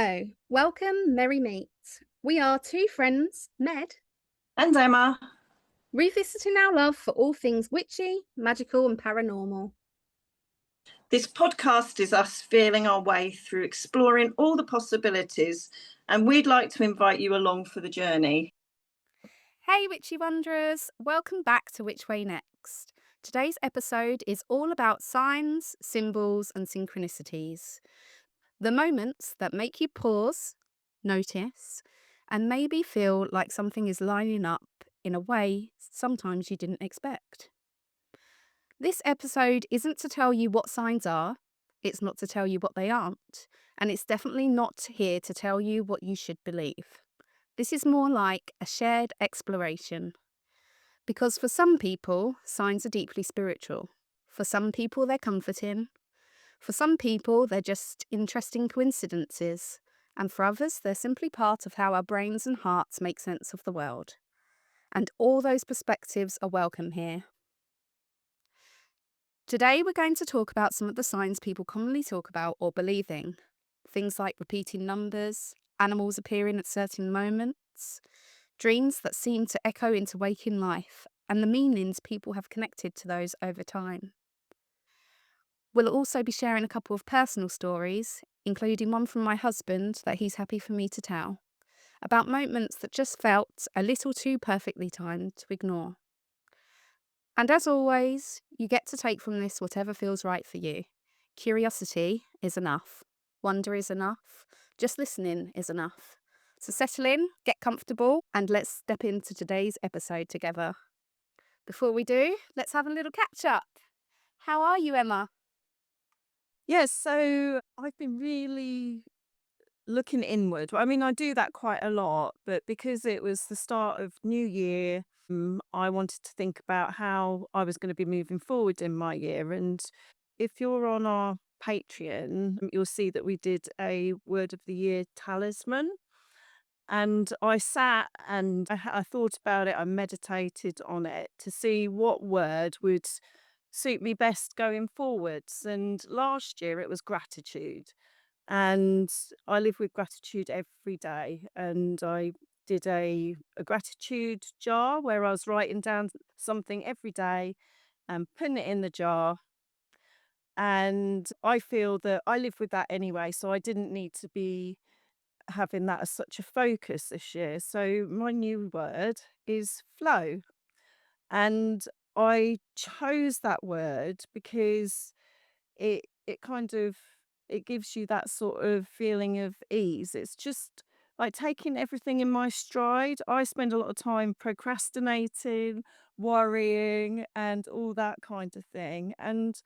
Hello, welcome, merry meet. We are two friends, Med, And Emma. revisiting our love for all things witchy, magical, and paranormal. This podcast is us feeling our way through exploring all the possibilities, and we'd like to invite you along for the journey. Hey, Witchy Wanderers! Welcome back to Which Way Next. Today's episode is all about signs, symbols, and synchronicities. The moments that make you pause, notice, and maybe feel like something is lining up in a way sometimes you didn't expect. This episode isn't to tell you what signs are, it's not to tell you what they aren't, and it's definitely not here to tell you what you should believe. This is more like a shared exploration. Because for some people, signs are deeply spiritual. For some people, they're comforting. For some people, they're just interesting coincidences. And for others, they're simply part of how our brains and hearts make sense of the world. And all those perspectives are welcome here. Today, we're going to talk about some of the signs people commonly talk about or believe in. Things like repeating numbers, animals appearing at certain moments, dreams that seem to echo into waking life, and the meanings people have connected to those over time. We'll also be sharing a couple of personal stories, including one from my husband that he's happy for me to tell, about moments that just felt a little too perfectly timed to ignore. And as always, you get to take from this whatever feels right for you. Curiosity is enough. Wonder is enough. Just listening is enough. So settle in, get comfortable, and let's step into today's episode together. Before we do, let's have a little catch up. How are you, Emma? Yes, so I've been really looking inward. I mean, I do that quite a lot, but because it was the start of New Year, I wanted to think about how I was going to be moving forward in my year. And if you're on our Patreon, you'll see that we did a Word of the Year talisman. And I sat and I thought about it, I meditated on it to see what word would suit me best going forwards. And last year it was gratitude. And I live with gratitude every day. And I did a gratitude jar where I was writing down something every day and putting it in the jar. And I feel that I live with that anyway, so I didn't need to be having that as such a focus this year. So my new word is flow. And I chose that word because it kind of it gives you that sort of feeling of ease. It's just like taking everything in my stride. I spend a lot of time procrastinating, worrying, and all that kind of thing. And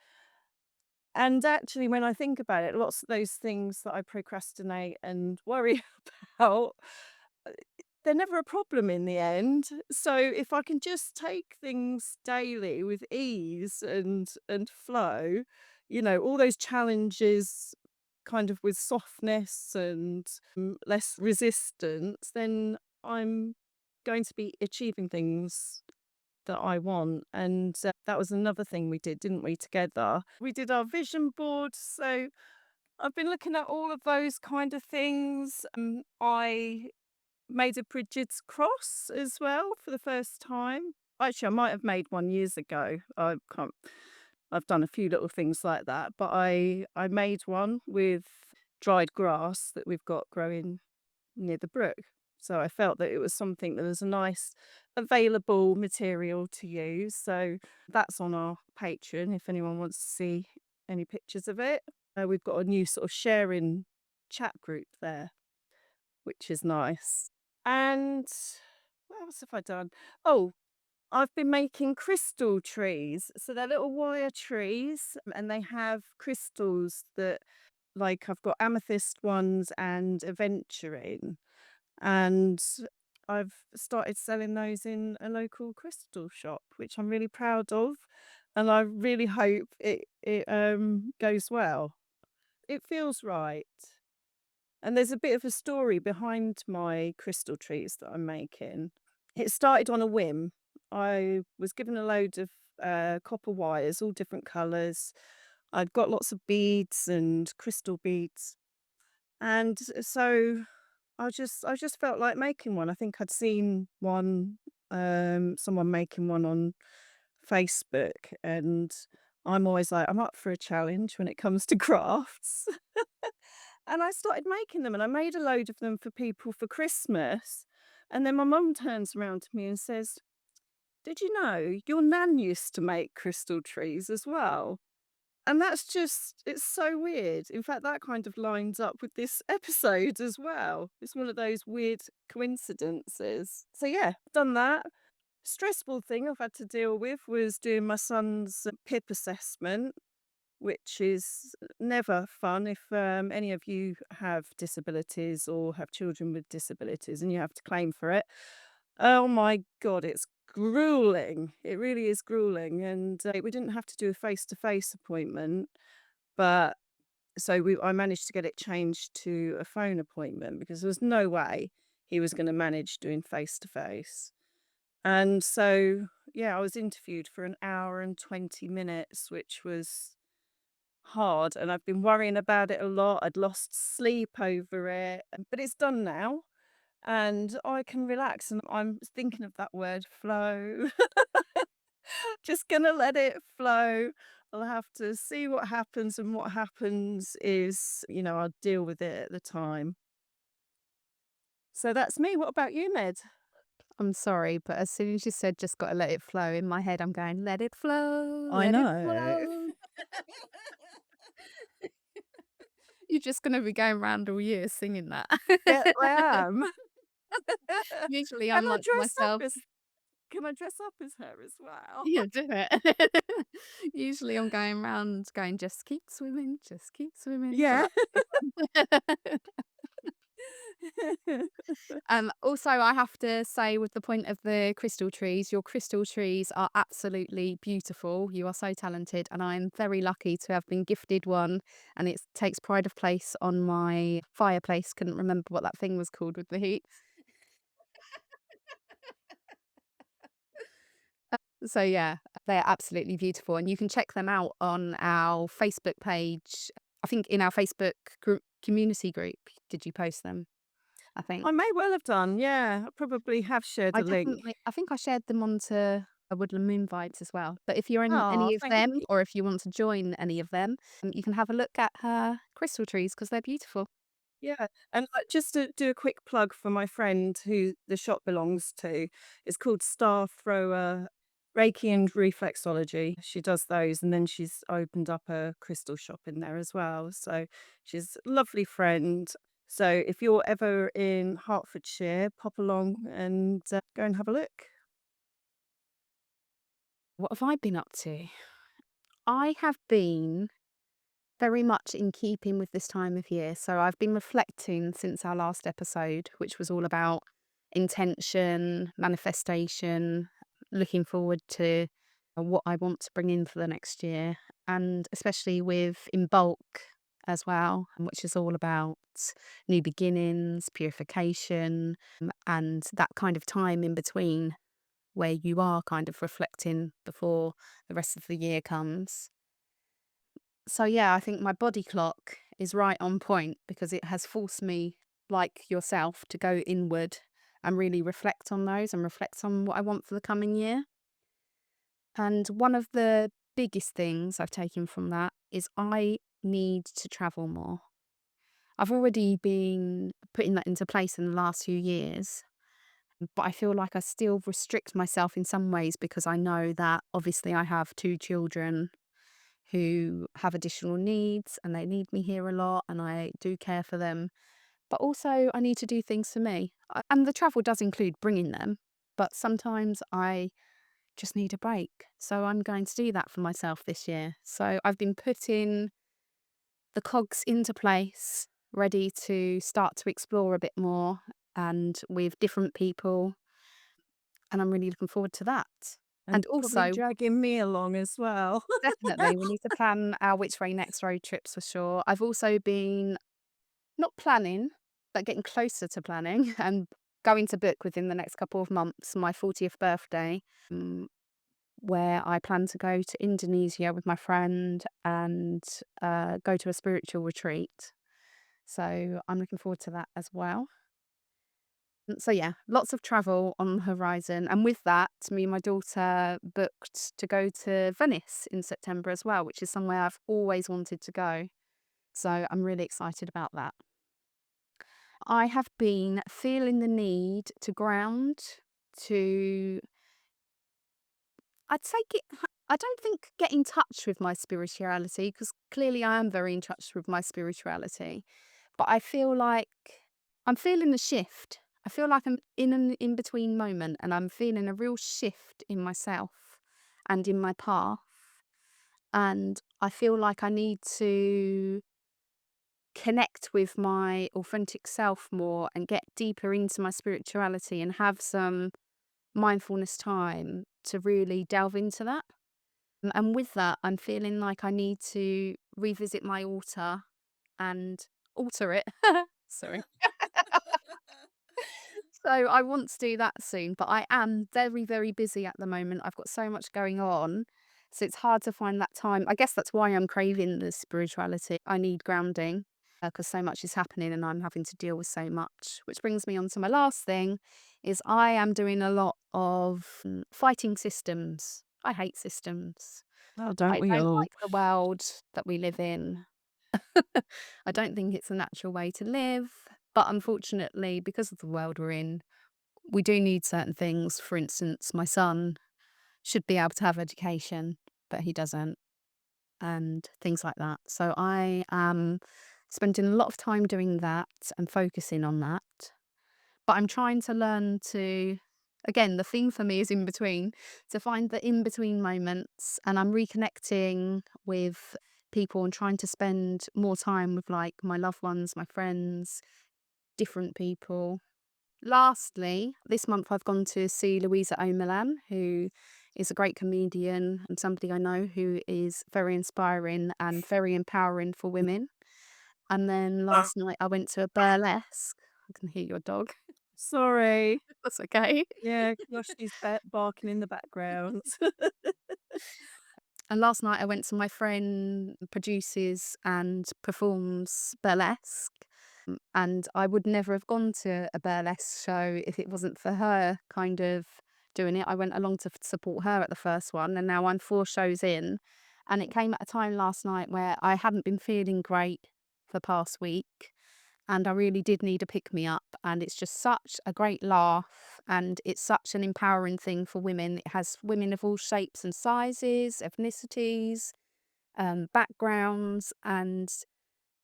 actually, when I think about it, lots of those things that I procrastinate and worry about, uh, they're never a problem in the end. So if I can just take things daily with ease and flow, all those challenges kind of with softness and less resistance, then I'm going to be achieving things that I want. And that was another thing we did, didn't we, together? We did our vision board. So I've been looking at all of those kind of things. I made a Bridget's cross as well for the first time. Actually, I might have made one years ago. I've done a few little things like that, but I made one with dried grass that we've got growing near the brook. So I felt that it was something that was a nice available material to use. So that's on our Patreon if anyone wants to see any pictures of it. We've got a new sort of sharing chat group there, which is nice. And what else have I done? Oh, I've been making crystal trees. So they're little wire trees and they have crystals that, like, I've got amethyst ones and aventurine. And I've started selling those in a local crystal shop, which I'm really proud of. And I really hope it goes well. It feels right. And there's a bit of a story behind my crystal trees that I'm making. It started on a whim. I was given a load of copper wires, all different colours. I'd got lots of beads and crystal beads. And so I just felt like making one. I think I'd seen one, someone making one on Facebook, and I'm always like, I'm up for a challenge when it comes to crafts. And I started making them, and I made a load of them for people for Christmas. And then my mum turns around to me and says, "Did you know your nan used to make crystal trees as well?" And that's just, it's so weird. In fact, that kind of lines up with this episode as well. It's one of those weird coincidences. So, yeah, done that. Stressful thing I've had to deal with was doing my son's PIP assessment, which is never fun if any of you have disabilities or have children with disabilities and you have to claim for it. Oh my God, it's grueling. It really is grueling. And we didn't have to do a face-to-face appointment, but I managed to get it changed to a phone appointment because there was no way he was going to manage doing face-to-face. And so, yeah, I was interviewed for an hour and 20 minutes, which was hard. And I've been worrying about it a lot. I'd lost sleep over it, but it's done now and I can relax. And I'm thinking of that word flow. Just gonna let it flow. I'll have to see what happens, and what happens is, I'll deal with it at the time. So that's me. What about you, Med? I'm sorry, but as soon as you said just got to let it flow, in my head I'm going, let it flow, I let it know. flow. You're just going to be going around all year singing that. Yeah, I am. Usually I'm Can I like dress up myself. as can I dress up as her as well? Yeah, do it. Usually I'm going around going, just keep swimming, just keep swimming. Yeah. But that's also, I have to say, with the point of the crystal trees, your crystal trees are absolutely beautiful. You are so talented, and I'm very lucky to have been gifted one. And it takes pride of place on my fireplace. Couldn't remember what that thing was called with the heat. So yeah, they're absolutely beautiful, and you can check them out on our Facebook page. I think in our Facebook community group, did you post them? I think. I may well have done. Yeah, I probably have shared a link. I think I shared them onto a Woodland Moon Vibes as well. But if you're in Oh, any of thank them, you. or if you want to join any of them, you can have a look at her crystal trees because they're beautiful. Yeah, and just to do a quick plug for my friend who the shop belongs to, it's called Star Thrower Reiki and Reflexology. She does those, and then she's opened up a crystal shop in there as well. So she's a lovely friend. So if you're ever in Hertfordshire, pop along and go and have a look. What have I been up to? I have been very much in keeping with this time of year. So I've been reflecting since our last episode, which was all about intention, manifestation, looking forward to what I want to bring in for the next year, and especially with In Bulk as well, which is all about new beginnings, purification, and that kind of time in between where you are kind of reflecting before the rest of the year comes. So yeah, I think my body clock is right on point because it has forced me, like yourself, to go inward and really reflect on those and reflect on what I want for the coming year. And one of the biggest things I've taken from that is I need to travel more. I've already been putting that into place in the last few years, but I feel like I still restrict myself in some ways because I know that obviously I have two children who have additional needs and they need me here a lot and I do care for them. But also, I need to do things for me. And the travel does include bringing them, but sometimes I just need a break. So I'm going to do that for myself this year. So I've been putting the cogs into place, ready to start to explore a bit more and with different people. And I'm really looking forward to that. And And probably also, dragging me along as well. definitely, we need to plan our Which Way Next road trips for sure. I've also been not planning, but getting closer to planning and going to book within the next couple of months my 40th birthday, where I plan to go to Indonesia with my friend and go to a spiritual retreat. So I'm looking forward to that as well. So yeah, lots of travel on the horizon. And with that, me and my daughter booked to go to Venice in September as well, which is somewhere I've always wanted to go. So I'm really excited about that. I have been feeling the need to ground, to, I'd say, I don't think get in touch with my spirituality, because clearly I am very in touch with my spirituality. But I feel like I'm feeling the shift. I feel like I'm in an in between moment, and I'm feeling a real shift in myself and in my path. And I feel like I need to connect with my authentic self more and get deeper into my spirituality and have some mindfulness time to really delve into that. And with that, I'm feeling like I need to revisit my altar and alter it. Sorry. So I want to do that soon, but I am very, very busy at the moment. I've got so much going on. So it's hard to find that time. I guess that's why I'm craving the spirituality. I need grounding because so much is happening and I'm having to deal with so much. Which brings me on to my last thing is I am doing a lot of fighting systems. I hate systems. Oh, don't I we don't all? like the world that we live in. I don't think it's a natural way to live. But unfortunately, because of the world we're in, we do need certain things. For instance, my son should be able to have education, but he doesn't, and things like that. So I am spending a lot of time doing that and focusing on that. But I'm trying to learn to, again, the theme for me is in between, to find the in between moments. And I'm reconnecting with people and trying to spend more time with like my loved ones, my friends, different people. Lastly, this month I've gone to see Louisa O'Milan, who is a great comedian and somebody I know who is very inspiring and very empowering for women. And then last night I went to a burlesque. I can hear your dog. Sorry. That's okay. Yeah, Rushdie's barking in the background. And last night I went to my friend produces and performs burlesque. And I would never have gone to a burlesque show if it wasn't for her kind of doing it. I went along to support her at the first one, and now I'm 4 shows in. And it came at a time last night where I hadn't been feeling great for the past week. And I really did need a pick me up. And it's just such a great laugh. And it's such an empowering thing for women. It has women of all shapes and sizes, ethnicities, backgrounds. And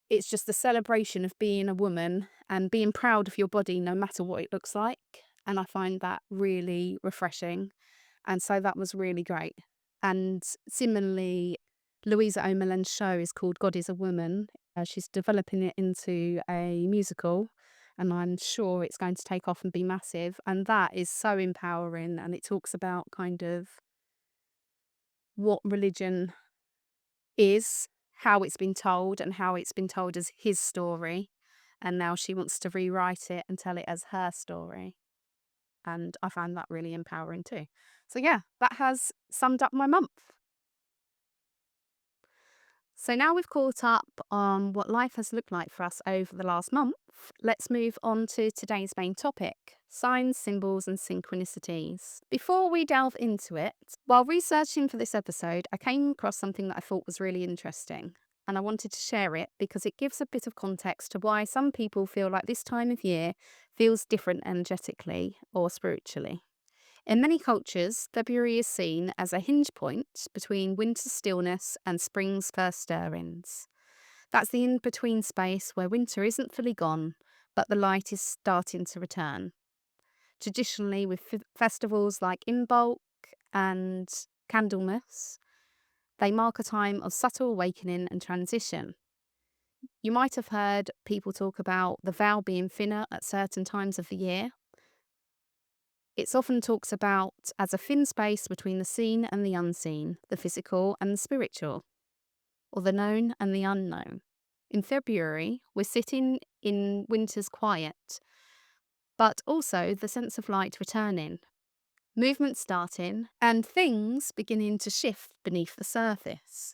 it's just a celebration of being a woman and being proud of your body, no matter what it looks like. And I find that really refreshing. And so that was really great. And similarly, Louisa O'Milan's show is called God is a Woman. She's developing it into a musical, and I'm sure it's going to take off and be massive. And that is so empowering. And it talks about kind of what religion is, how it's been told, and how it's been told as his story. And now she wants to rewrite it and tell it as her story. And I find that really empowering too. So yeah, that has summed up my month. So now we've caught up on what life has looked like for us over the last month, let's move on to today's main topic, signs, symbols and synchronicities. Before we delve into it, while researching for this episode, I came across something that I thought was really interesting. And I wanted to share it because it gives a bit of context to why some people feel like this time of year feels different energetically or spiritually. In many cultures, February is seen as a hinge point between winter's stillness and spring's first stirrings. That's the in between space where winter isn't fully gone, but the light is starting to return. Traditionally, with festivals like Imbolc and Candlemas, they mark a time of subtle awakening and transition. You might have heard people talk about the veil being thinner at certain times of the year. It's often talked about as a thin space between the seen and the unseen, the physical and the spiritual, or the known and the unknown. In February, we're sitting in winter's quiet, but also the sense of light returning, movement starting, and things beginning to shift beneath the surface.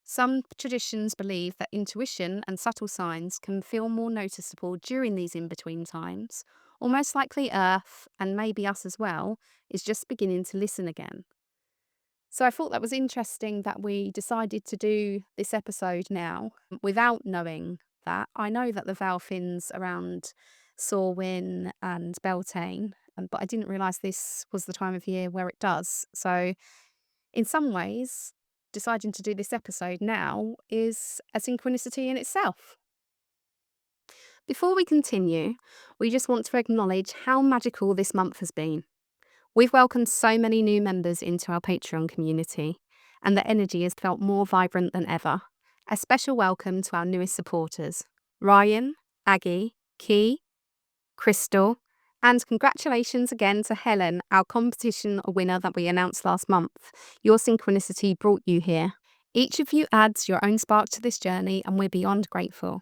Some traditions believe that intuition and subtle signs can feel more noticeable during these in between times, almost likely Earth, and maybe us as well, is just beginning to listen again. So I thought that was interesting that we decided to do this episode now without knowing that. I know that the vowel fins around Sorwin and Beltane, but I didn't realise this was the time of year where it does. So in some ways, deciding to do this episode now is a synchronicity in itself. Before we continue, we just want to acknowledge how magical this month has been. We've welcomed so many new members into our Patreon community, and the energy has felt more vibrant than ever. A special welcome to our newest supporters, Ryan, Aggie, Key, Crystal, and congratulations again to Helen, our competition winner that we announced last month. Your synchronicity brought you here. Each of you adds your own spark to this journey, and we're beyond grateful.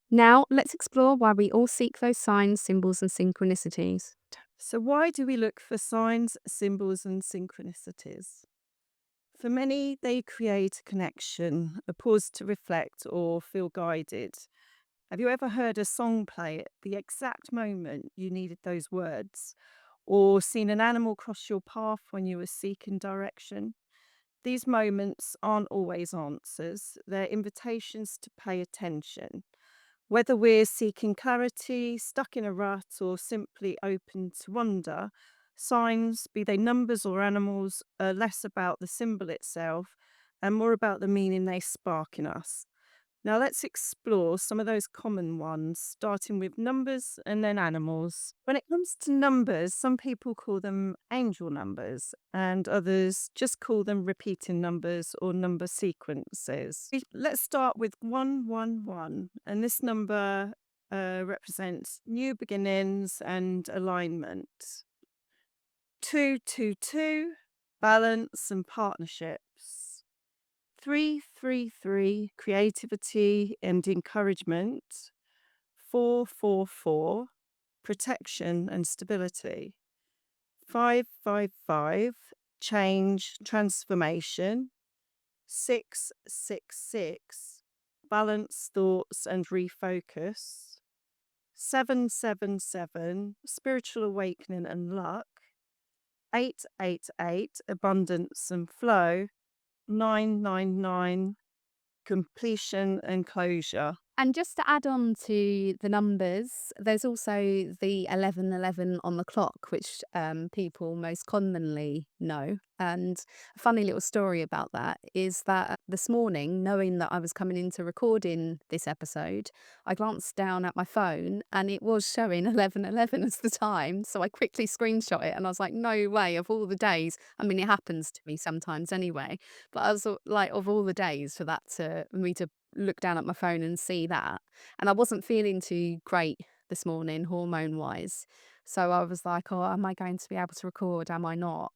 Now, let's explore why we all seek those signs, symbols, and synchronicities. So, why do we look for signs, symbols, and synchronicities? For many, they create a connection, a pause to reflect or feel guided. Have you ever heard a song play at the exact moment you needed those words? Or seen an animal cross your path when you were seeking direction? These moments aren't always answers, they're invitations to pay attention. Whether we're seeking clarity, stuck in a rut, or simply open to wonder, signs, be they numbers or animals, are less about the symbol itself and more about the meaning they spark in us. Now let's explore some of those common ones, starting with numbers and then animals. When it comes to numbers, some people call them angel numbers and others just call them repeating numbers or number sequences. Let's start with 111, and this number represents new beginnings and alignment. 222, balance and partnerships. 333, creativity and encouragement. 444, protection and stability. 555, change, transformation. 666, balance thoughts and refocus. 777, spiritual awakening and luck. 888, abundance and flow. 999, completion and closure. And just to add on to the numbers, there's also the 1111 on the clock, which people most commonly know. And a funny little story about that is that this morning, knowing that I was coming into recording this episode, I glanced down at my phone and it was showing 1111 as the time. So I quickly screenshot it and I was like, no way, of all the days. I mean, it happens to me sometimes anyway. But I was like, of all the days for that to me to look down at my phone and see that. And I wasn't feeling too great this morning, hormone wise. So I was like, oh, am I going to be able to record? Am I not?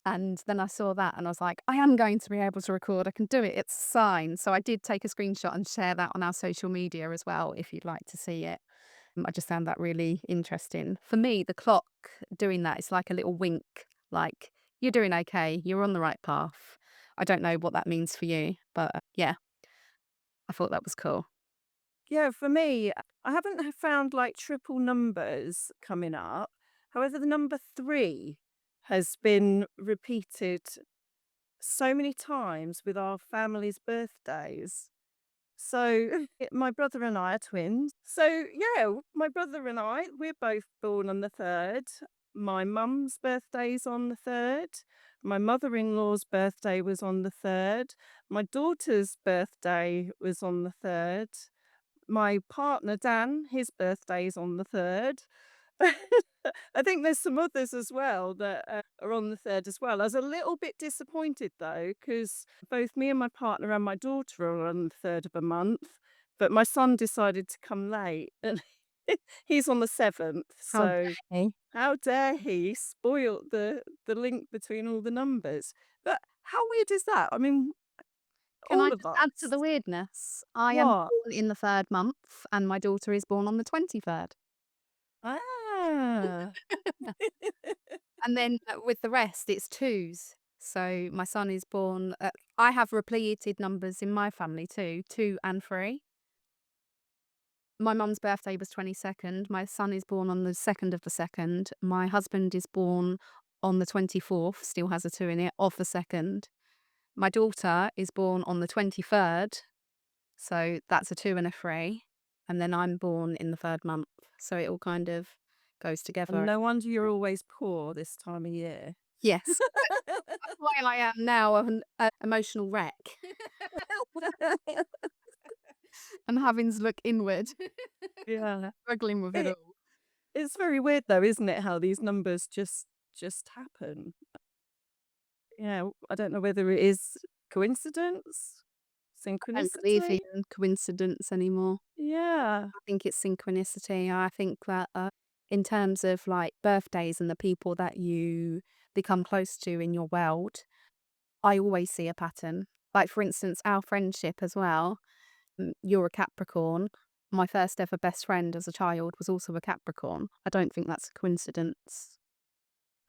And then I saw that and I was like, I am going to be able to record. I can do it. It's a sign. So I did take a screenshot and share that on our social media as well, if you'd like to see it. I just found that really interesting. For me, the clock doing that is like a little wink, like, you're doing okay. You're on the right path. I don't know what that means for you, but yeah, I thought that was cool. Yeah, for me, I haven't found like triple numbers coming up. However, the number 3 has been repeated so many times with our family's birthdays. So my brother and I are twins. So yeah, my brother and I, we're both born on the 3rd. My mum's birthday's on the 3rd. My mother-in-law's birthday was on the 3rd. My daughter's birthday was on the 3rd. My partner, Dan, his birthday's on the 3rd. I think there's some others as well that are on the 3rd as well. I was a little bit disappointed though, because both me and my partner and my daughter are on the 3rd of a month, but my son decided to come late and he's on the 7th. How So dare he? how dare he spoil the link between all the numbers? But how weird is that? I mean, Can I all of just add to us. the weirdness? I am What? born in the 3rd month and my daughter is born on the 23rd. Ah. And then with the rest, it's twos. So my son is born. I have repeated numbers in my family too, 2 and 3. My mum's birthday was 22nd. My son is born on the 2nd of the 2nd. My husband is born on the 24th, still has a 2 in it, of the 2nd. My daughter is born on the 23rd, so that's a 2 and a 3. And then I'm born in the 3rd month. So it all kind of goes And together. no wonder you're always poor this time of year. Yes. That's why I am now an emotional wreck. I'm having to look inward, Yeah. struggling with it It, all. it's very weird though, isn't it, how these numbers just happen. Yeah, I don't know whether it is coincidence, I don't believe synchronicity. in coincidence anymore. Yeah. I think it's synchronicity. I think that in terms of like birthdays and the people that you become close to in your world, I always see a pattern. Like, for instance, our friendship as well. You're a Capricorn. My first ever best friend as a child was also a Capricorn. I don't think that's a coincidence.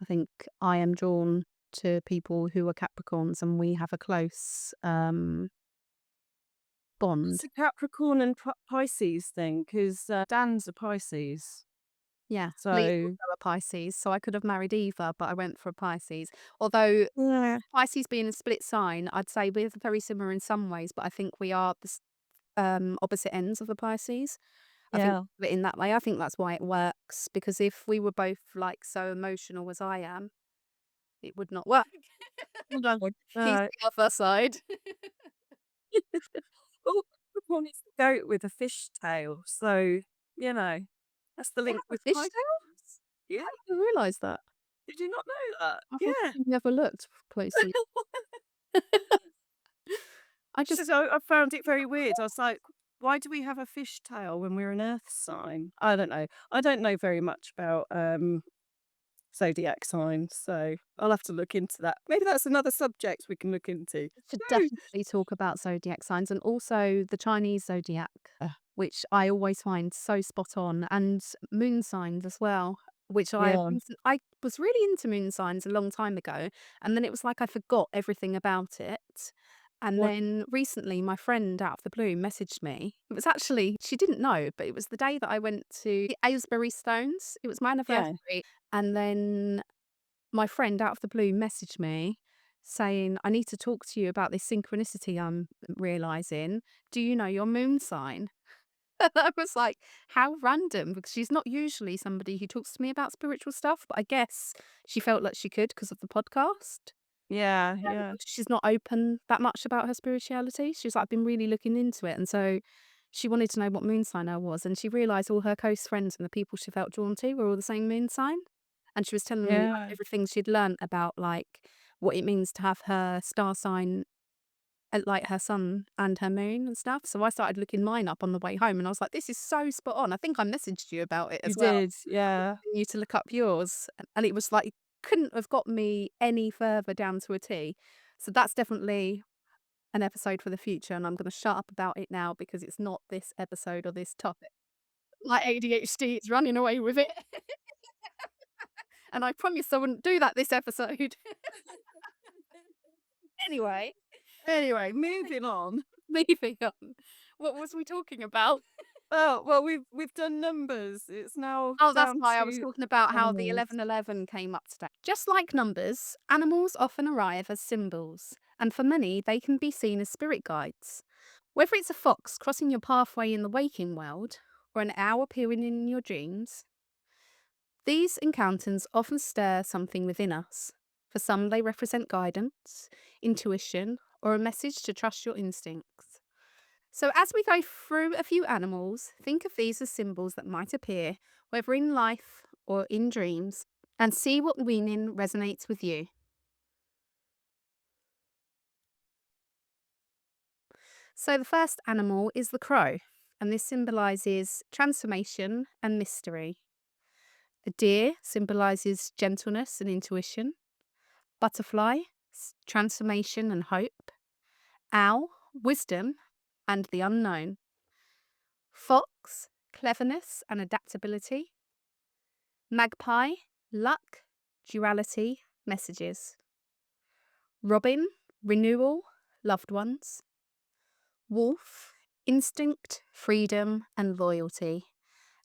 I think I am drawn to people who are Capricorns and we have a close bond. It's a Capricorn and Pisces thing, because Dan's a Pisces. Yeah, Lee's So, also a Pisces, so I could have married either, but I went for a Pisces. Although yeah. Pisces being a split sign, I'd say we're very similar in some ways, but I think we are the opposite ends of the Pisces. I think Yeah. of it in that way. I think that's why it works, because if we were both like so emotional as I am, it would not work. No. He's Uh, the other side. well, Capricorn is the goat with a fish tail. So, that's the They link have a with fish Pisces. tail? Yeah. I didn't realise that. Did you not know that? I've Yeah. obviously never looked closely. I just So I found it very weird. I was like, why do we have a fish tail when we're an earth sign? I don't know. I don't know very much about zodiac signs, so I'll have to look into that. Maybe that's another subject we can look into. should No. definitely talk about zodiac signs and also the Chinese zodiac, which I always find so spot on, and moon signs as well. Which Yeah. I was really into moon signs a long time ago, and then it was like I forgot everything about it. And What? then recently, my friend out of the blue messaged me. It was actually, she didn't know, but it was the day that I went to the Aylesbury Stones. It was my Yeah. anniversary. And then my friend out of the blue messaged me saying, I need to talk to you about this synchronicity I'm realizing. Do you know your moon sign? And I was like, how random, because she's not usually somebody who talks to me about spiritual stuff, but I guess she felt like she could because of the podcast. Yeah. Yeah. She's not open that much about her spirituality. She's like, I've been really looking into it. And so she wanted to know what moon sign I was. And she realised all her close friends and the people she felt drawn to were all the same moon sign. And she was telling me like, Yeah. everything she'd learnt about like what it means to have her star sign, like her sun and her moon and stuff. So I started looking mine up on the way home and I was like, this is so spot on. I think I messaged you about it You as well. did. Yeah. You to look up yours. And it was like, couldn't have got me any further down to a T. So that's definitely an episode for the future. And I'm going to shut up about it now because it's not this episode or this topic. Like ADHD is running away with it. And I promised I wouldn't do that this episode. Anyway, Anyway, moving on. moving on. What was we talking about? Oh, well, we've done numbers. It's now Oh, that's down why I was to talking about how the animals. 1111 came up today. Just like numbers, animals often arrive as symbols, and for many, they can be seen as spirit guides. Whether it's a fox crossing your pathway in the waking world, or an owl appearing in your dreams, these encounters often stir something within us. For some, they represent guidance, intuition, or a message to trust your instincts. So, as we go through a few animals, think of these as symbols that might appear, whether in life or in dreams, and see what meaning resonates with you. So, the first animal is the crow, and this symbolises transformation and mystery. A deer symbolises gentleness and intuition. Butterfly, transformation and hope. Owl, wisdom and the unknown. Fox, cleverness and adaptability. Magpie, luck, duality, messages. Robin, renewal, loved ones. Wolf, instinct, freedom, and loyalty.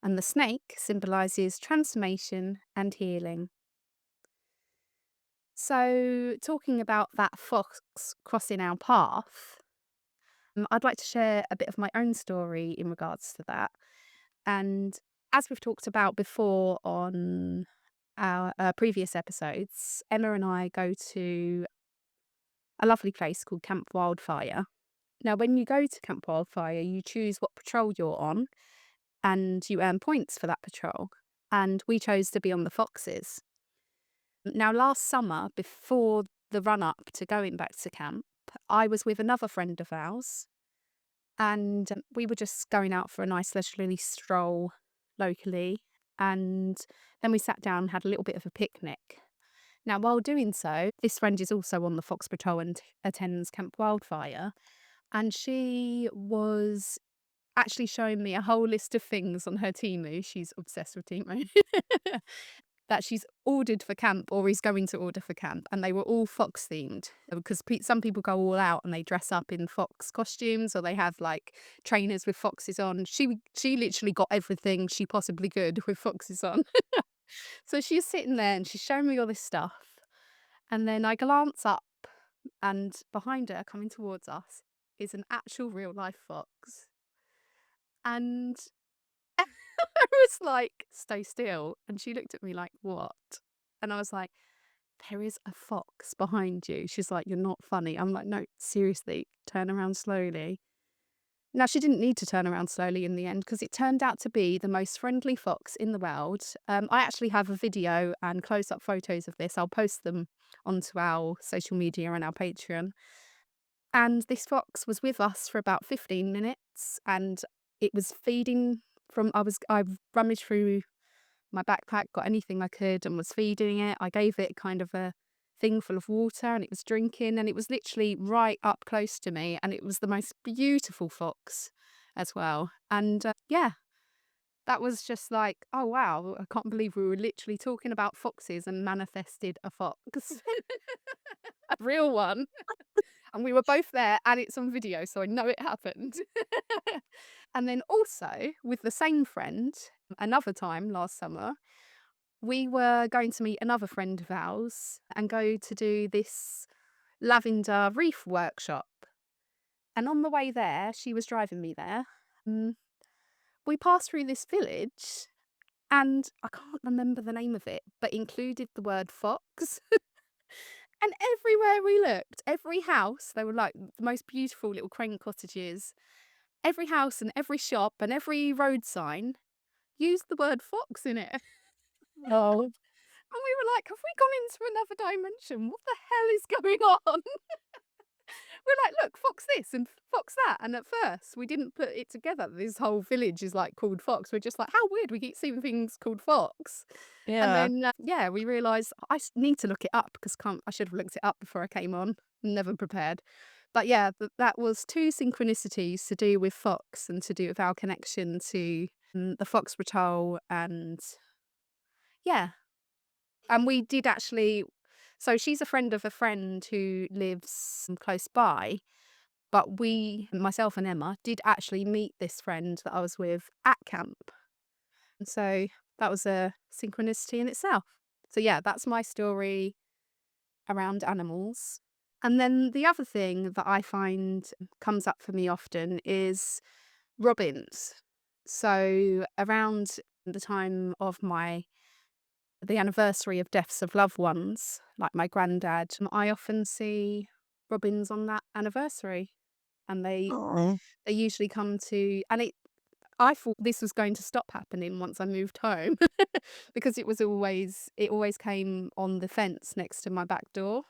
And the snake symbolises transformation and healing. So, talking about that fox crossing our path, I'd like to share a bit of my own story in regards to that. And as we've talked about before on our previous episodes, Emma and I go to a lovely place called Camp Wildfire. Now, when you go to Camp Wildfire, you choose what patrol you're on and you earn points for that patrol. And we chose to be on the foxes. Now, last summer, before the run up to going back to camp, I was with another friend of ours and we were just going out for a nice leisurely stroll locally. And then we sat down and had a little bit of a picnic. Now, while doing so, this friend is also on the Fox Patrol and attends Camp Wildfire. And she was actually showing me a whole list of things on her Temu. She's obsessed with Temu. That she's ordered for camp or is going to order for camp. And they were all fox themed because some people go all out and they dress up in fox costumes or they have like trainers with foxes on. She literally got everything she possibly could with foxes on. So she's sitting there and she's showing me all this stuff. And then I glance up and behind her, coming towards us, is an actual real life fox. And I was like, stay still. And she looked at me like, what? And I was like, there is a fox behind you. She's like, you're not funny. I'm like, no, seriously, turn around slowly. Now, she didn't need to turn around slowly in the end because it turned out to be the most friendly fox in the world. I actually have a video and close-up photos of this. I'll post them onto our social media and our Patreon. And this fox was with us for about 15 minutes and it was feeding from, I rummaged through my backpack, got anything I could and was feeding it. I gave it kind of a thing full of water and it was drinking and it was literally right up close to me and it was the most beautiful fox as well. And yeah, that was just like, oh wow, I can't believe we were literally talking about foxes and manifested a fox. A real one. And we were both there and it's on video, so I know it happened. And then also with the same friend, another time last summer, we were going to meet another friend of ours and go to do this lavender reef workshop. And on the way there, she was driving me there. We passed through this village and I can't remember the name of it, but included the word fox. And everywhere we looked, every house, they were like the most beautiful little crane cottages. Every house and every shop and every road sign used the word fox in it. Oh, And we were like, have we gone into another dimension? What the hell is going on? We're like, look, fox this and fox that. And at first, we didn't put it together. This whole village is like called Fox. We're just like, how weird. We keep seeing things called Fox. And yeah. then, yeah, we realised need to look it up because I should have looked it up before I came on. Never prepared. But yeah, that was 2 synchronicities to do with Fox and to do with our connection to the Fox Patrol. And yeah, and we did actually. So she's a friend of a friend who lives close by. But myself and Emma, did actually meet this friend that I was with at camp. And so that was a synchronicity in itself. So yeah, that's my story around animals. And then the other thing that I find comes up for me often is robins. So around the time of the anniversary of deaths of loved ones, like my granddad, I often see robins on that anniversary. And they Oh. usually come to, and I thought this was going to stop happening once I moved home because it always came on the fence next to my back door.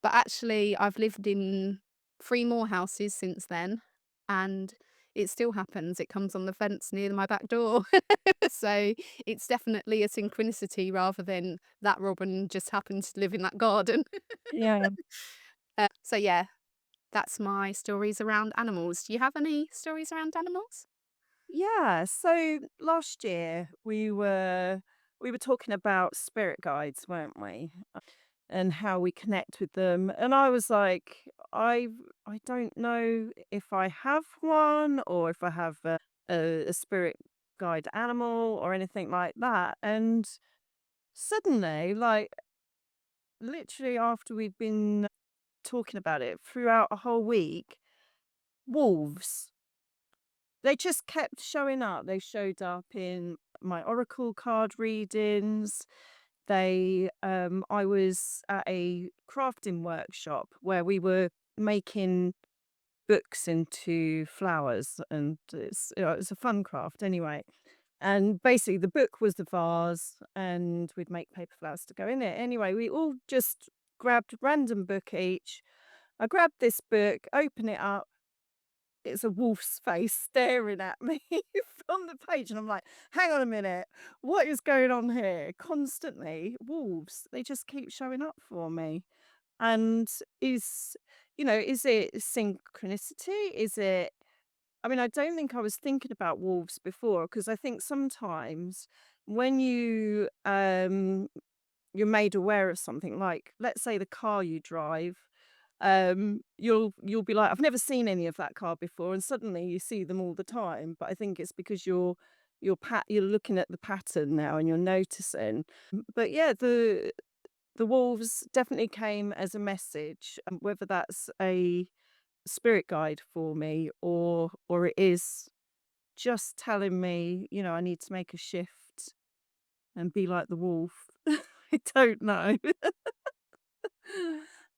But actually, I've lived in 3 more houses since then, and it still happens. It comes on the fence near my back door. So it's definitely a synchronicity rather than that robin just happened to live in that garden. Yeah. So yeah, that's my stories around animals. Do you have any stories around animals? Yeah. So last year we were talking about spirit guides, weren't we? and how we connect with them. And I was like, I don't know if I have one or if I have a spirit guide animal or anything like that. And suddenly, like literally after we'd been talking about it throughout a whole week, wolves, they just kept showing up. They showed up in my oracle card readings. I was at a crafting workshop where we were making books into flowers, and it's a fun craft anyway. And basically, the book was the vase, and we'd make paper flowers to go in it. Anyway, we all just grabbed a random book each. I grabbed this book, open it up. It's a wolf's face staring at me from the page. And I'm like, hang on a minute. What is going on here? Constantly, wolves, they just keep showing up for me. And is, is it synchronicity? Is it, I mean, I don't think I was thinking about wolves before, because I think sometimes when you're made aware of something, like let's say the car you drive, you'll be like, I've never seen any of that car before, and suddenly you see them all the time. But I think it's because you're looking at the pattern now and you're noticing. But yeah, the wolves definitely came as a message, whether that's a spirit guide for me or it is just telling me, I need to make a shift and be like the wolf. I don't know.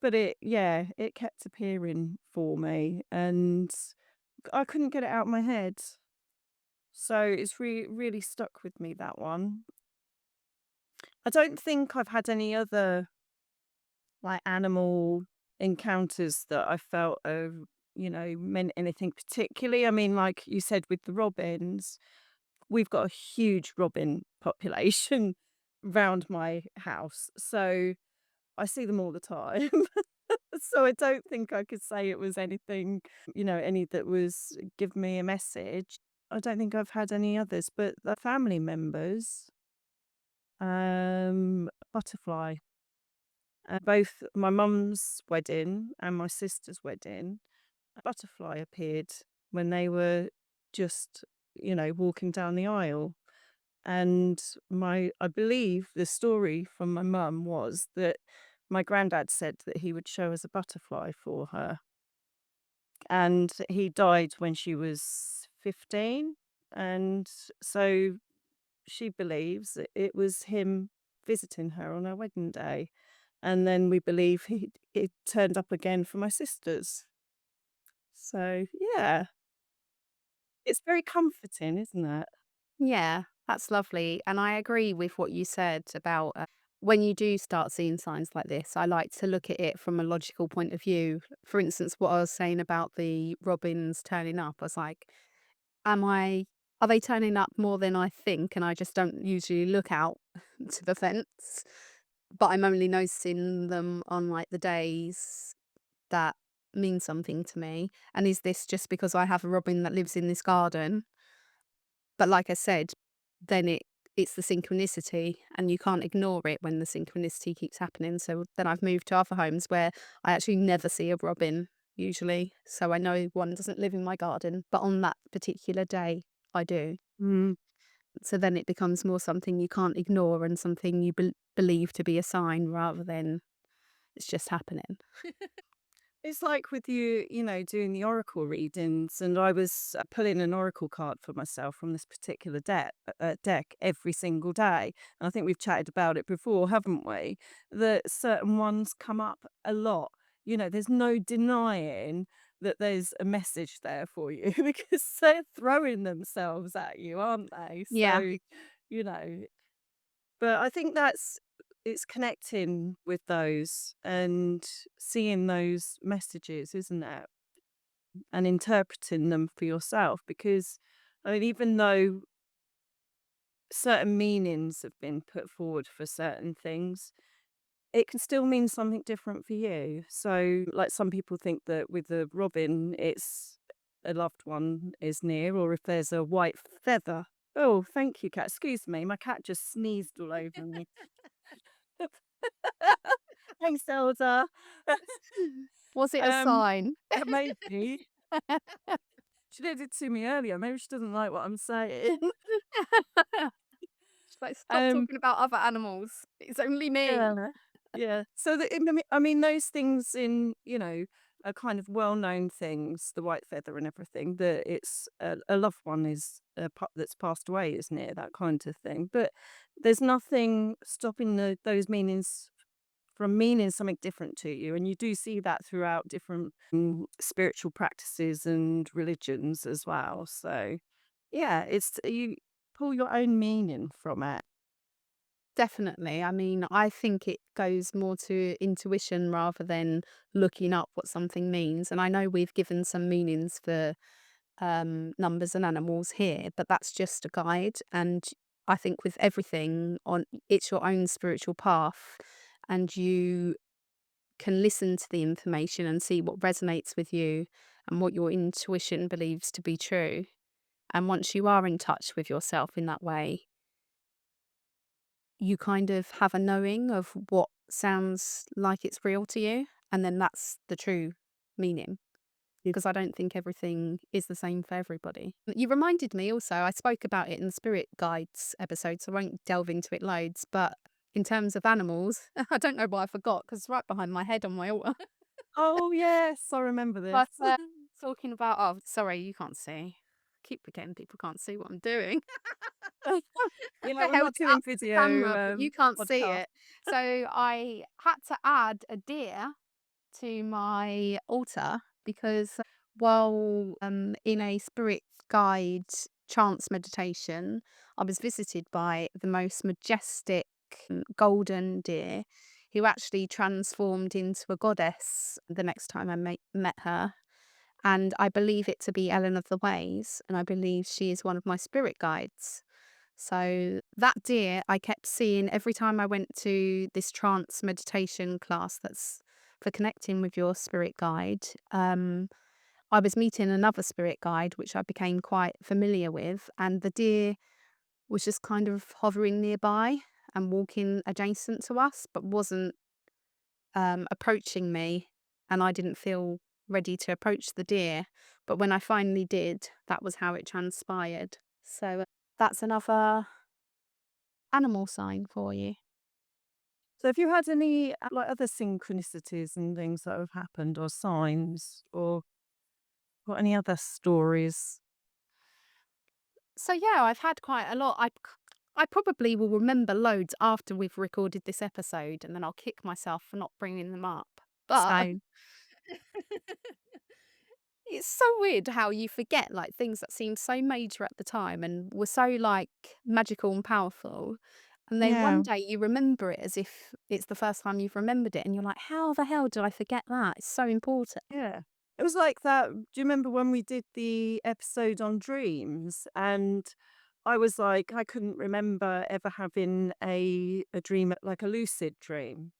But it kept appearing for me, and I couldn't get it out of my head. So it's really stuck with me, that one. I don't think I've had any other like animal encounters that I felt meant anything particularly. I mean, like you said with the robins, we've got a huge robin population around my house. So I see them all the time. So I don't think I could say it was anything, any that was give me a message. I don't think I've had any others, but the family members, butterfly. Both my mum's wedding and my sister's wedding, a butterfly appeared when they were just, walking down the aisle. And I believe the story from my mum was that my granddad said that he would show us a butterfly for her. And he died when she was 15. And so she believes that it was him visiting her on her wedding day. And then we believe it turned up again for my sisters. So, yeah, it's very comforting, isn't it? Yeah, that's lovely. And I agree with what you said about when you do start seeing signs like this, I like to look at it from a logical point of view. For instance, what I was saying about the robins turning up, I was like, are they turning up more than I think? And I just don't usually look out to the fence, but I'm only noticing them on like the days that mean something to me. And is this just because I have a robin that lives in this garden? But like I said, then it's the synchronicity, and you can't ignore it when the synchronicity keeps happening. So then I've moved to other homes where I actually never see a robin usually. So I know one doesn't live in my garden, but on that particular day, I do. Mm. So then it becomes more something you can't ignore and something you believe to be a sign rather than it's just happening. It's like with you, doing the oracle readings, and I was pulling an oracle card for myself from this particular deck every single day. And I think we've chatted about it before, haven't we? That certain ones come up a lot. There's no denying that there's a message there for you because they're throwing themselves at you, aren't they? Yeah. So, you know, but I think it's connecting with those and seeing those messages, isn't it? And interpreting them for yourself. Because, I mean, even though certain meanings have been put forward for certain things, it can still mean something different for you. So, like some people think that with the robin, it's a loved one is near, or if there's a white feather. Oh, thank you, cat. Excuse me, my cat just sneezed all over me. Thanks, Elsa. Was it a sign? Maybe. She did it to me earlier. Maybe she doesn't like what I'm saying. She's like, stop talking about other animals. It's only me. Yeah. Yeah. So I mean, those things are kind of well-known things, the white feather and everything, that it's a loved one is that's passed away, isn't it? That kind of thing. But there's nothing stopping those meanings from meaning something different to you. And you do see that throughout different spiritual practices and religions as well. So, yeah, it's you pull your own meaning from it. Definitely. I mean, I think it goes more to intuition rather than looking up what something means. And I know we've given some meanings for numbers and animals here, but that's just a guide. And I think with everything on, it's your own spiritual path, and you can listen to the information and see what resonates with you and what your intuition believes to be true. And once you are in touch with yourself in that way, you kind of have a knowing of what sounds like it's real to you. And then that's the true meaning. Because I don't think everything is the same for everybody. You reminded me also, I spoke about it in the Spirit Guides episode, so I won't delve into it loads. But in terms of animals, I don't know why I forgot because it's right behind my head on my altar. Oh, yes, I remember this. But talking about, oh, sorry, you can't see. Keep forgetting people can't see what I'm doing. Yeah, I we're held not it up doing to the video camera, but you can't see podcast. it. So I had to add a deer to my altar because while in a spirit guide trance meditation, I was visited by the most majestic golden deer who actually transformed into a goddess the next time I met her. And I believe it to be Ellen of the Ways, and I believe she is one of my spirit guides. So that deer I kept seeing every time I went to this trance meditation class that's for connecting with your spirit guide. I was meeting another spirit guide, which I became quite familiar with, and the deer was just kind of hovering nearby and walking adjacent to us, but wasn't approaching me, and I didn't feel ready to approach the deer. But when I finally did, that was how it transpired. So that's another animal sign for you. So have you had any like other synchronicities and things that have happened, or signs, or got any other stories? So yeah, I've had quite a lot. I probably will remember loads after we've recorded this episode, and then I'll kick myself for not bringing them up. But Same. it's so weird how you forget like things that seemed so major at the time and were so like magical and powerful. And then one Yeah. day you remember it as if it's the first time you've remembered it, and you're like, how the hell did I forget that? It's so important. Yeah. It was like that. Do you remember when we did the episode on dreams? And I was like, I couldn't remember ever having a dream, like a lucid dream.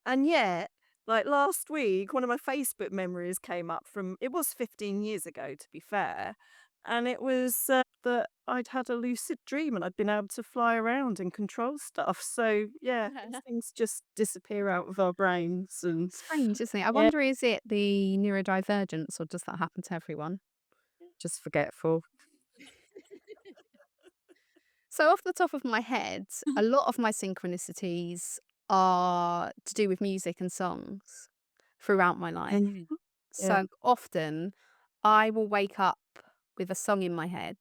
And yet, like last week, one of my Facebook memories came up from, it was 15 years ago, to be fair. And it was that I'd had a lucid dream and I'd been able to fly around and control stuff. So, yeah, these things just disappear out of our brains. And Strange, isn't it? I yeah, wonder, is it the neurodivergence or does that happen to everyone? just forgetful. So, off the top of my head, a lot of my synchronicities are to do with music and songs throughout my life. And yeah. So, often I will wake up with a song in my head,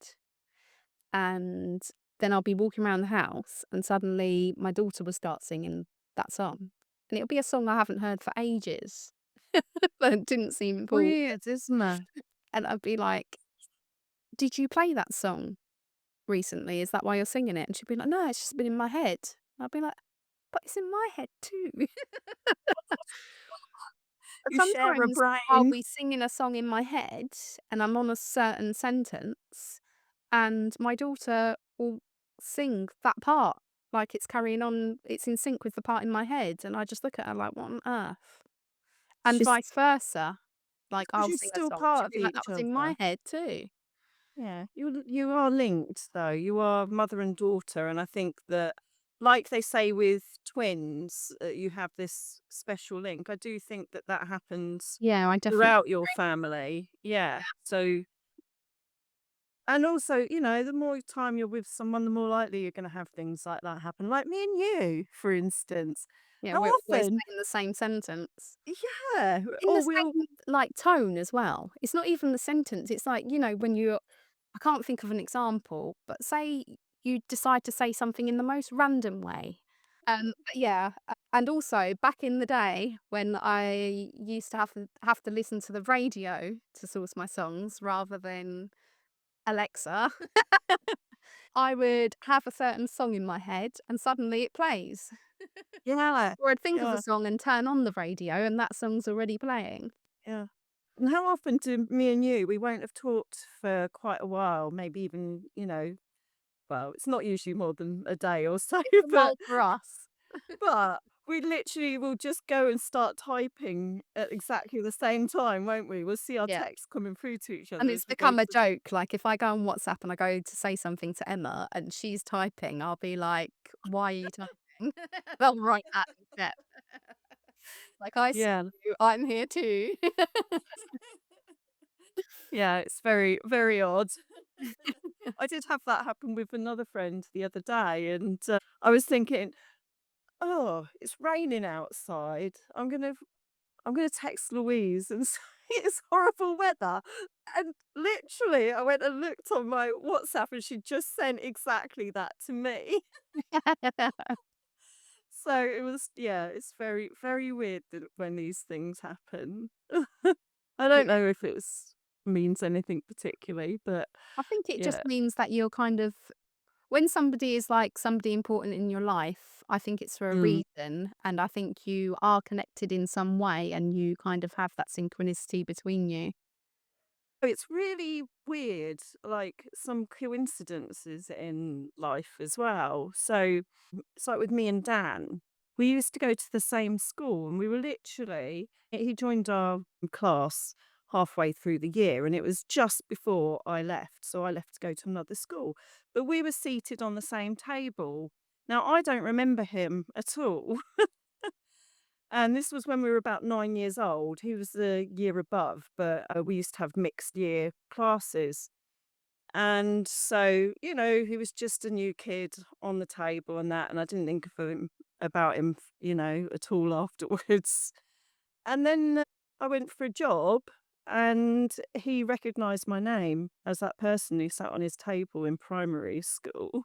and then I'll be walking around the house, and suddenly my daughter will start singing that song. And it'll be a song I haven't heard for ages, but it didn't seem important. Weird, isn't it? And I'd be like, did you play that song recently? Is that why you're singing it? And she'd be like, no, it's just been in my head. I'd be like, but it's in my head too. You share a Sometimes I'll brain. be singing a song in my head and I'm on a certain sentence, and my daughter will sing that part like it's carrying on, it's in sync with the part in my head. And I just look at her like, what on earth? And She's vice versa. Like, because I'll you're sing a still song. part She'll of be like, that each was in my other. head too. Yeah, you are linked though. You are mother and daughter, and I think that like they say with twins, you have this special link. I do think that that happens Yeah, I definitely throughout your family. Yeah. So, and also, the more time you're with someone, the more likely you're going to have things like that happen. Like me and you, for instance. yeah, How we're always often? saying the same sentence. Yeah. In the Or we'll. same, like, tone as well. It's not even the sentence, it's like, when you I can't think of an example, but say you decide to say something in the most random way. But yeah, and also back in the day when I used to have to listen to the radio to source my songs rather than Alexa, I would have a certain song in my head and suddenly it plays. Yeah. Or I'd think of a Yeah. song and turn on the radio and that song's already playing. Yeah. And how often do me and you, we won't have talked for quite a while, maybe even, well, it's not usually more than a day or so, It's a but while for us. we literally will just go and start typing at exactly the same time, won't we? We'll see our Yeah. texts coming through to each And other it's as we go become a to. joke, like, if I go on WhatsApp and I go to say something to Emma and she's typing, I'll be like, "Why are you typing?" They'll write that instead. Like, "I see Yeah. you, I'm here too." Yeah, it's very, very odd. I did have that happen with another friend the other day, and I was thinking, oh, it's raining outside. I'm gonna text Louise and say it's horrible weather. And literally, I went and looked on my WhatsApp, and she just sent exactly that to me. So it was, yeah, it's very, very weird that when these things happen. I Yeah. don't know if means anything particularly, but I think it yeah. just means that you're kind of when somebody is, like, somebody important in your life, I think it's for a Mm. reason, and I think you are connected in some way and you kind of have that synchronicity between you. It's really weird, like some coincidences in life as well. So it's like with me and Dan, we used to go to the same school and we were literally, he joined our class halfway through the year and it was just before I left. So I left to go to another school, but we were seated on the same table. Now, I don't remember him at all. And this was when we were about 9 years old. He was a year above, but we used to have mixed year classes. And so, he was just a new kid on the table and that. And I didn't think of about him, at all afterwards. And then I went for a job and he recognized my name as that person who sat on his table in primary school.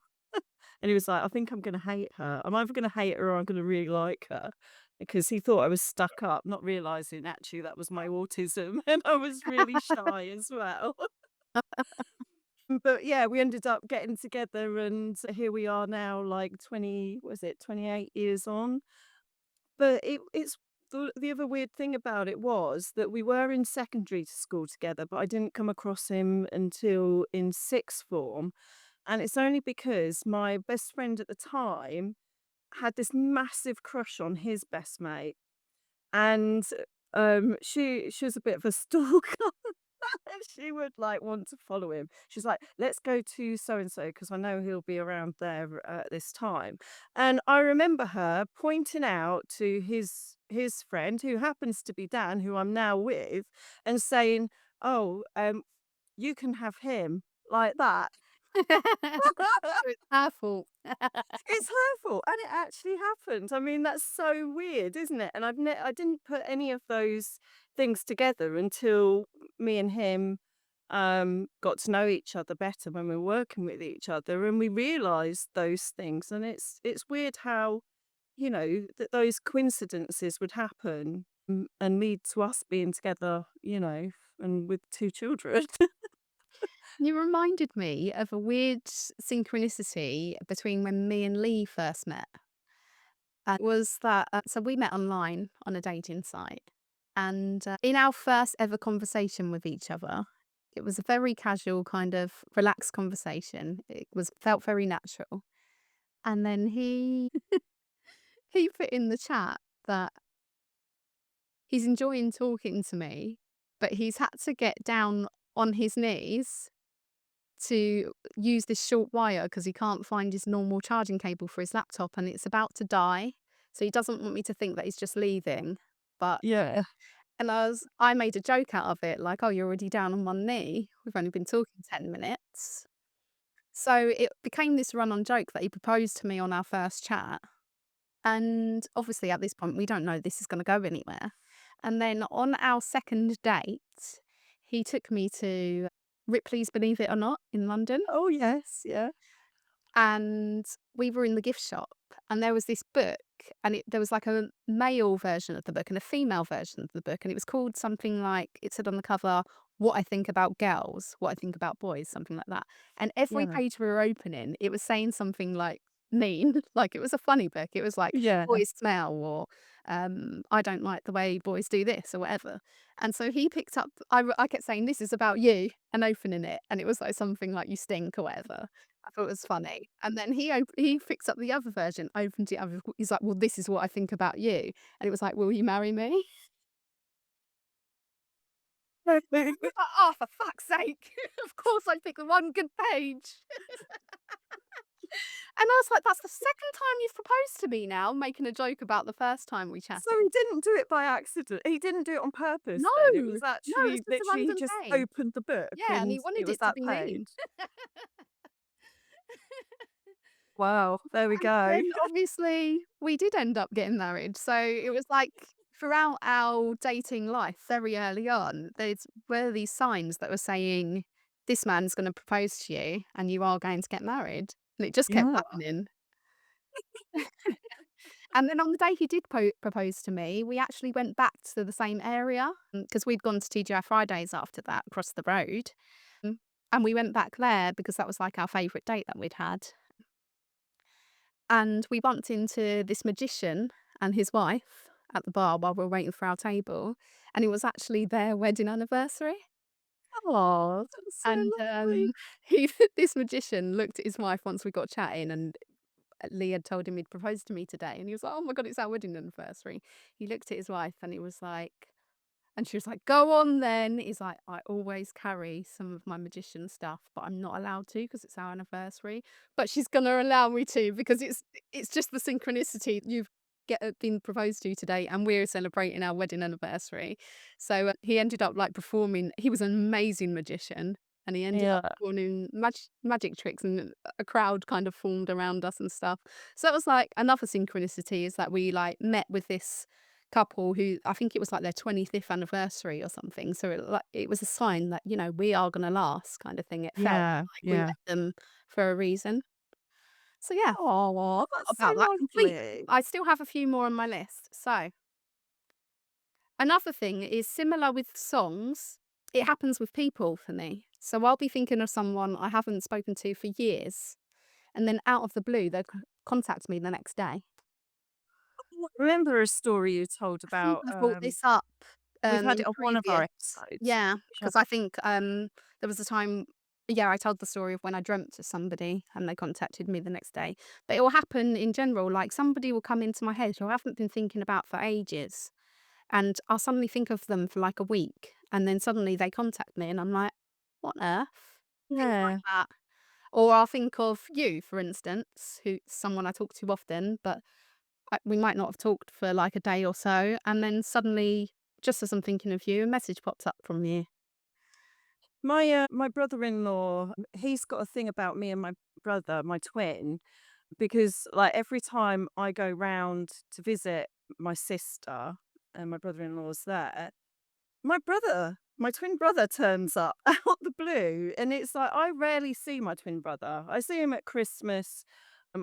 And he was like, I think I'm going to hate her. I'm either going to hate her or I'm going to really like her. Because he thought I was stuck up, not realizing actually that was my autism. And I was really shy as well. But yeah, we ended up getting together and here we are now, like 20, was it 28 years on? But it's the other weird thing about it was that we were in secondary school together, but I didn't come across him until in sixth form. And it's only because my best friend at the time had this massive crush on his best mate. And she was a bit of a stalker. And she would like want to follow him. She's like, let's go to so and so because I know he'll be around there at this time. And I remember her pointing out to his friend, who happens to be Dan, who I'm now with, and saying, "Oh, you can have him," like that. So it's her fault. It's her fault, and it actually happened. I mean, that's so weird, isn't it? And I didn't put any of those things together until me and him got to know each other better when we were working with each other, and we realised those things. And it's weird how that those coincidences would happen and lead to us being together, and with two children. You reminded me of a weird synchronicity between when me and Lee first met. Was that so we met online on a dating site, and in our first ever conversation with each other, it was a very casual kind of relaxed conversation. It was felt very natural, and then he put in the chat that he's enjoying talking to me, but he's had to get down on his knees to use this short wire because he can't find his normal charging cable for his laptop and it's about to die. So he doesn't want me to think that he's just leaving. But Yeah. and I made a joke out of it, like, "Oh, you're already down on one knee. We've only been talking 10 minutes." So it became this run-on joke that he proposed to me on our first chat. And obviously at this point we don't know this is gonna go anywhere. And then on our second date, he took me to Ripley's Believe It or Not in London. Oh, yes. Yeah. And we were in the gift shop and there was this book and there was like a male version of the book and a female version of the book and it was called something like it said on the cover what I think about girls, what I think about boys, something like that. And every Yeah. page we were opening it was saying something like mean like it was a funny book. It was like Yeah. boys smell or I don't like the way boys do this or whatever. And so he picked up I kept saying this is about you and opening it and it was like something like you stink or whatever. I thought it was funny. And then he fixed up the other version, opened it up. He's like, "Well, this is what I think about you." And it was like, "Will you marry me?" I was like, "Oh, for fuck's sake. Of course I picked the one good page." And I was like, "That's the second time you've proposed to me now," making a joke about the first time we So chatted. he didn't do it by accident. He didn't do it on purpose No, then. It was no, it was actually just a literally he random just day. opened the book Yeah, and he and it wanted was it to that be page. me. Wow, there we And then go. obviously we did end up getting married. So it was like throughout our dating life, very early on, there were these signs that were saying, this man's going to propose to you and you are going to get married. And it just kept Yeah. happening. And then on the day he did propose to me, we actually went back to the same area because we'd gone to TGI Fridays after that across the road. Mm, And we went back there because that was like our favourite date that we'd had. And we bumped into this magician and his wife at the bar while we were waiting for our table, and it was actually their wedding anniversary. Oh, that's so And, lovely. he this magician looked at his wife once we got chatting, and Lee had told him he'd proposed to me today, and he was like, "Oh my god, it's our wedding anniversary." He looked at his wife, and he was like and she was like, "Go on then." He's like, "I always carry some of my magician stuff, but I'm not allowed to because it's our anniversary. But she's gonna allow me to because it's just the synchronicity. You've been proposed to today, and we're celebrating our wedding anniversary." So he ended up like performing. He was an amazing magician, and he ended up Yeah. performing magic tricks, and a crowd kind of formed around us and stuff. So that was like another synchronicity is that we like met with this couple who I think it was like their 25th anniversary or something. So it was a sign that, we are going to last kind of thing. It felt Yeah. like we Yeah. met them for a reason. So yeah, Oh, not that's so about that complete. lovely. I still have a few more on my list. So another thing is similar with songs. It happens with people for me. So I'll be thinking of someone I haven't spoken to for years. And then out of the blue, they'll contact me the next day. Remember a story you told I think about, I brought this up, we've had in it on one of our previous episodes. yeah, Yeah. because I think, there was a time I told the story of when I dreamt of somebody and they contacted me the next day. But it will happen in general, like, somebody will come into my head who I haven't been thinking about for ages, and I'll suddenly think of them for, like, a week, and then suddenly they contact me, and I'm like, "What on earth?" Things like Yeah. that. Or I'll think of you, for instance, who's someone I talk to often, but we might not have talked for like a day or so, and then suddenly, just as I'm thinking of you, a message pops up from you. My brother-in-law, he's got a thing about me and my brother, my twin, because like every time I go round to visit my sister and my brother-in-law's there, my twin brother turns up out the blue. And it's like I rarely see my twin brother. I see him at Christmas.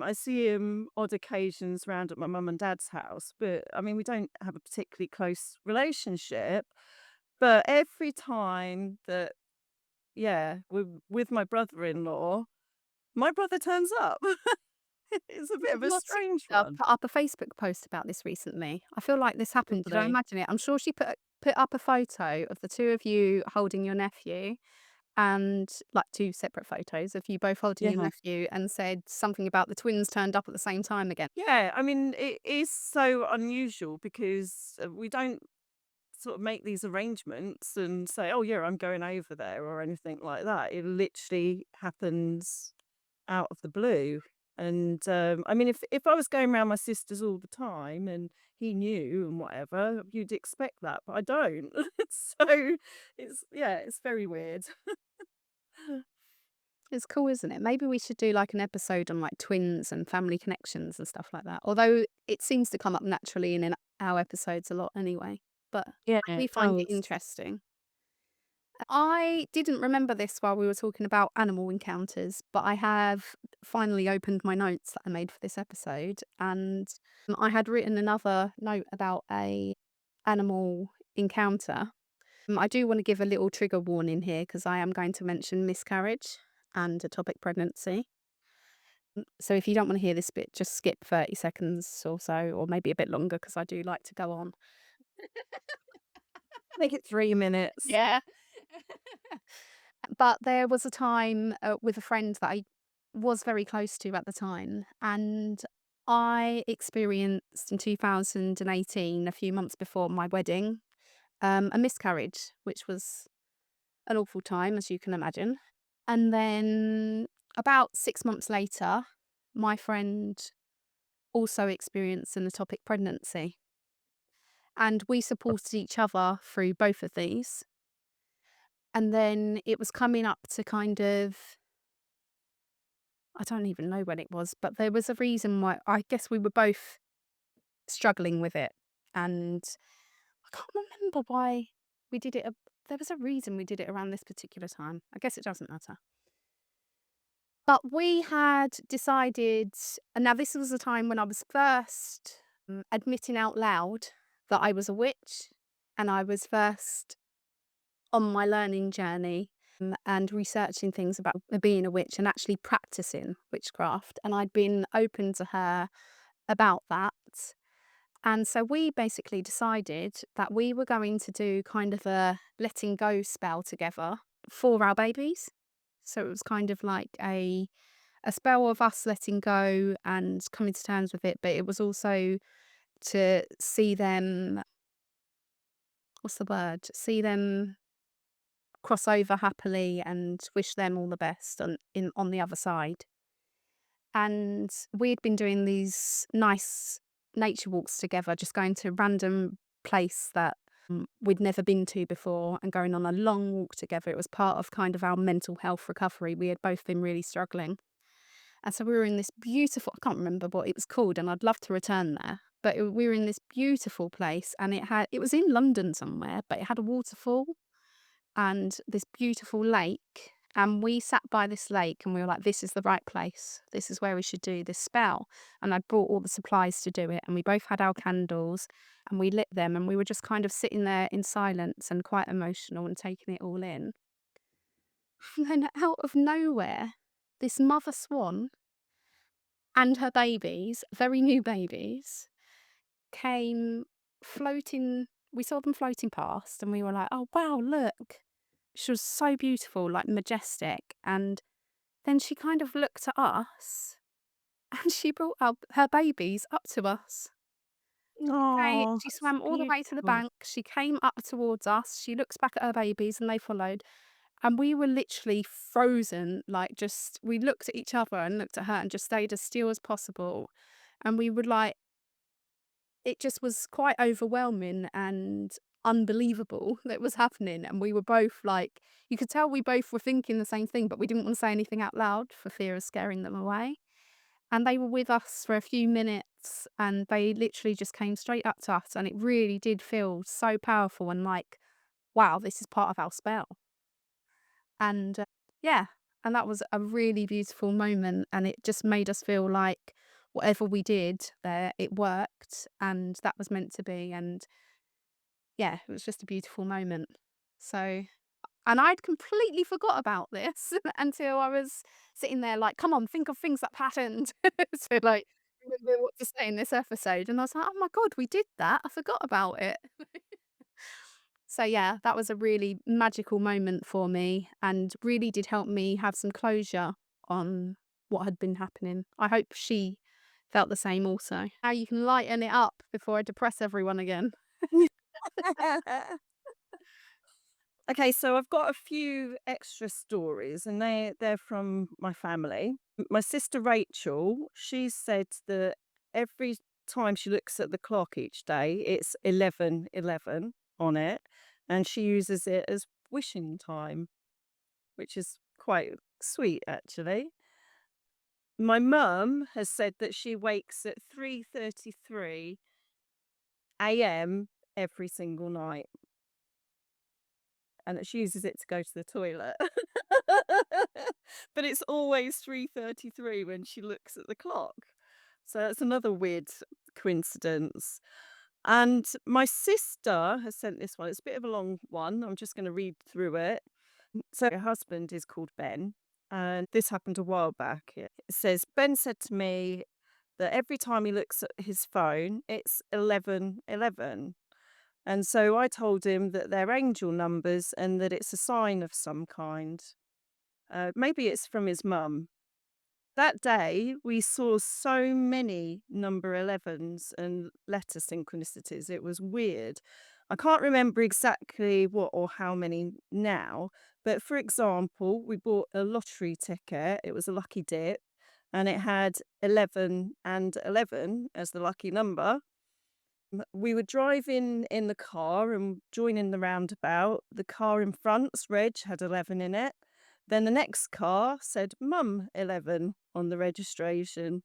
I see him odd occasions round at my mum and dad's house, but I mean we don't have a particularly close relationship. But every time that with my brother-in-law, my brother turns up. It's a bit of a Your strange sister one. put up a Facebook post about this recently. I feel like this happened. Did I Lovely. imagine it? I'm sure she put up a photo of the two of you holding your nephew, and like two separate photos of you both holding your Yeah. nephew, and said something about the twins turned up at the same time again. Yeah, I mean, it is so unusual because we don't sort of make these arrangements and say, oh yeah, I'm going over there or anything like that. It literally happens out of the blue. And I mean, if I was going around my sister's all the time and he knew and whatever, you'd expect that, but I don't. So it's very weird. It's cool, isn't it? Maybe we should do like an episode on like twins and family connections and stuff like that. Although it seems to come up naturally in our episodes a lot anyway. But Yeah, we it find it does. interesting. I didn't remember this while we were talking about animal encounters, but I have finally opened my notes that I made for this episode, and I had written another note about a animal encounter. I do want to give a little trigger warning here because I am going to mention miscarriage and ectopic pregnancy. So if you don't want to hear this bit, just skip 30 seconds or so, or maybe a bit longer because I do like to go on. Make it 3 minutes. Yeah. But there was a time with a friend that I was very close to at the time, and I experienced in 2018, a few months before my wedding, a miscarriage, which was an awful time, as you can imagine. And then about 6 months later, my friend also experienced an ectopic pregnancy. And we supported each other through both of these. And then it was coming up to kind of, I don't even know when it was, but there was a reason why I guess we were both struggling with it. And I can't remember why we did it. There was a reason we did it around this particular time. I guess it doesn't matter. But we had decided, and now this was a time when I was first admitting out loud that I was a witch, and I was first on my learning journey and researching things about being a witch and actually practicing witchcraft. And I'd been open to her about that. And so we basically decided that we were going to do kind of a letting go spell together for our babies. So it was kind of like a spell of us letting go and coming to terms with it, but it was also to see them, what's the word? See them cross over happily and wish them all the best on the other side. And we'd been doing these nice nature walks together, just going to a random place that we'd never been to before and going on a long walk together. It was part of kind of our mental health recovery. We had both been really struggling. And so we were in this beautiful, I can't remember what it was called, and I'd love to return there. But we were in this beautiful place, and it was in London somewhere, but it had a waterfall and this beautiful lake. And we sat by this lake and we were like, this is the right place. This is where we should do this spell. And I brought all the supplies to do it. And we both had our candles and we lit them. And we were just kind of sitting there in silence and quite emotional and taking it all in. And then out of nowhere, this mother swan and her babies, very new babies, came floating. We saw them floating past and we were like, oh, wow, look. She was so beautiful, like majestic. And then she kind of looked at us and she brought up her babies up to us. Oh, She that's swam all the way to the beautiful. bank. She came up towards us. She looks back at her babies and they followed. And we were literally frozen, like just, we looked at each other and looked at her and just stayed as still as possible. And we would like, it just was quite overwhelming and unbelievable that was happening. And we were both like, you could tell we both were thinking the same thing, but we didn't want to say anything out loud for fear of scaring them away. And they were with us for a few minutes and they literally just came straight up to us. And it really did feel so powerful and like, wow, this is part of our spell. And yeah, and that was a really beautiful moment. And it just made us feel like whatever we did there, it worked and that was meant to be. And yeah, it was just a beautiful moment. So, and I'd completely forgot about this until I was sitting there like, come on, think of things that happened. So like, remember what to say in this episode. And I was like, oh my God, we did that. I forgot about it. So yeah, that was a really magical moment for me and really did help me have some closure on what had been happening. I hope she felt the same also. Now you can lighten it up before I depress everyone again. Okay, so I've got a few extra stories, and they're from my family. My sister Rachel, she said that every time she looks at the clock each day, it's 11:11 on it, and she uses it as wishing time, which is quite sweet actually. My mum has said that she wakes at 3:33 a.m. every single night, and that she uses it to go to the toilet. But it's always 3:33 when she looks at the clock. So that's another weird coincidence. And my sister has sent this one. It's a bit of a long one. I'm just going to read through it. So her husband is called Ben, and this happened a while back. It says, Ben said to me that every time he looks at his phone, it's 11:11. And so I told him that they're angel numbers and that it's a sign of some kind. Maybe it's from his mum. That day, we saw so many number 11s and letter synchronicities. It was weird. I can't remember exactly what or how many now, but for example, we bought a lottery ticket. It was a lucky dip, and it had 11 and 11 as the lucky number. We were driving in the car and joining the roundabout. The car in front's reg had 11 in it. Then the next car said Mum 11 on the registration.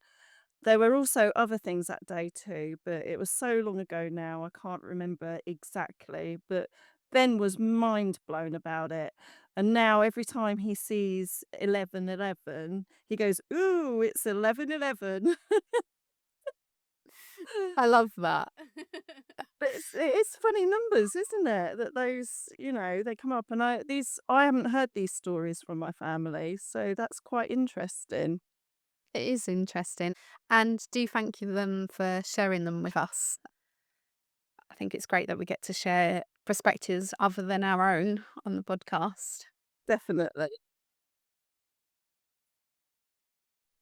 There were also other things that day too, but it was so long ago now, I can't remember exactly. But Ben was mind blown about it. And now every time he sees 11:11, he goes, "Ooh, it's 11:11." I love that. But it's funny numbers, isn't it? That those, they come up, and I haven't heard these stories from my family, so that's quite interesting. It is interesting. And do thank you them for sharing them with us. I think it's great that we get to share perspectives other than our own on the podcast. Definitely.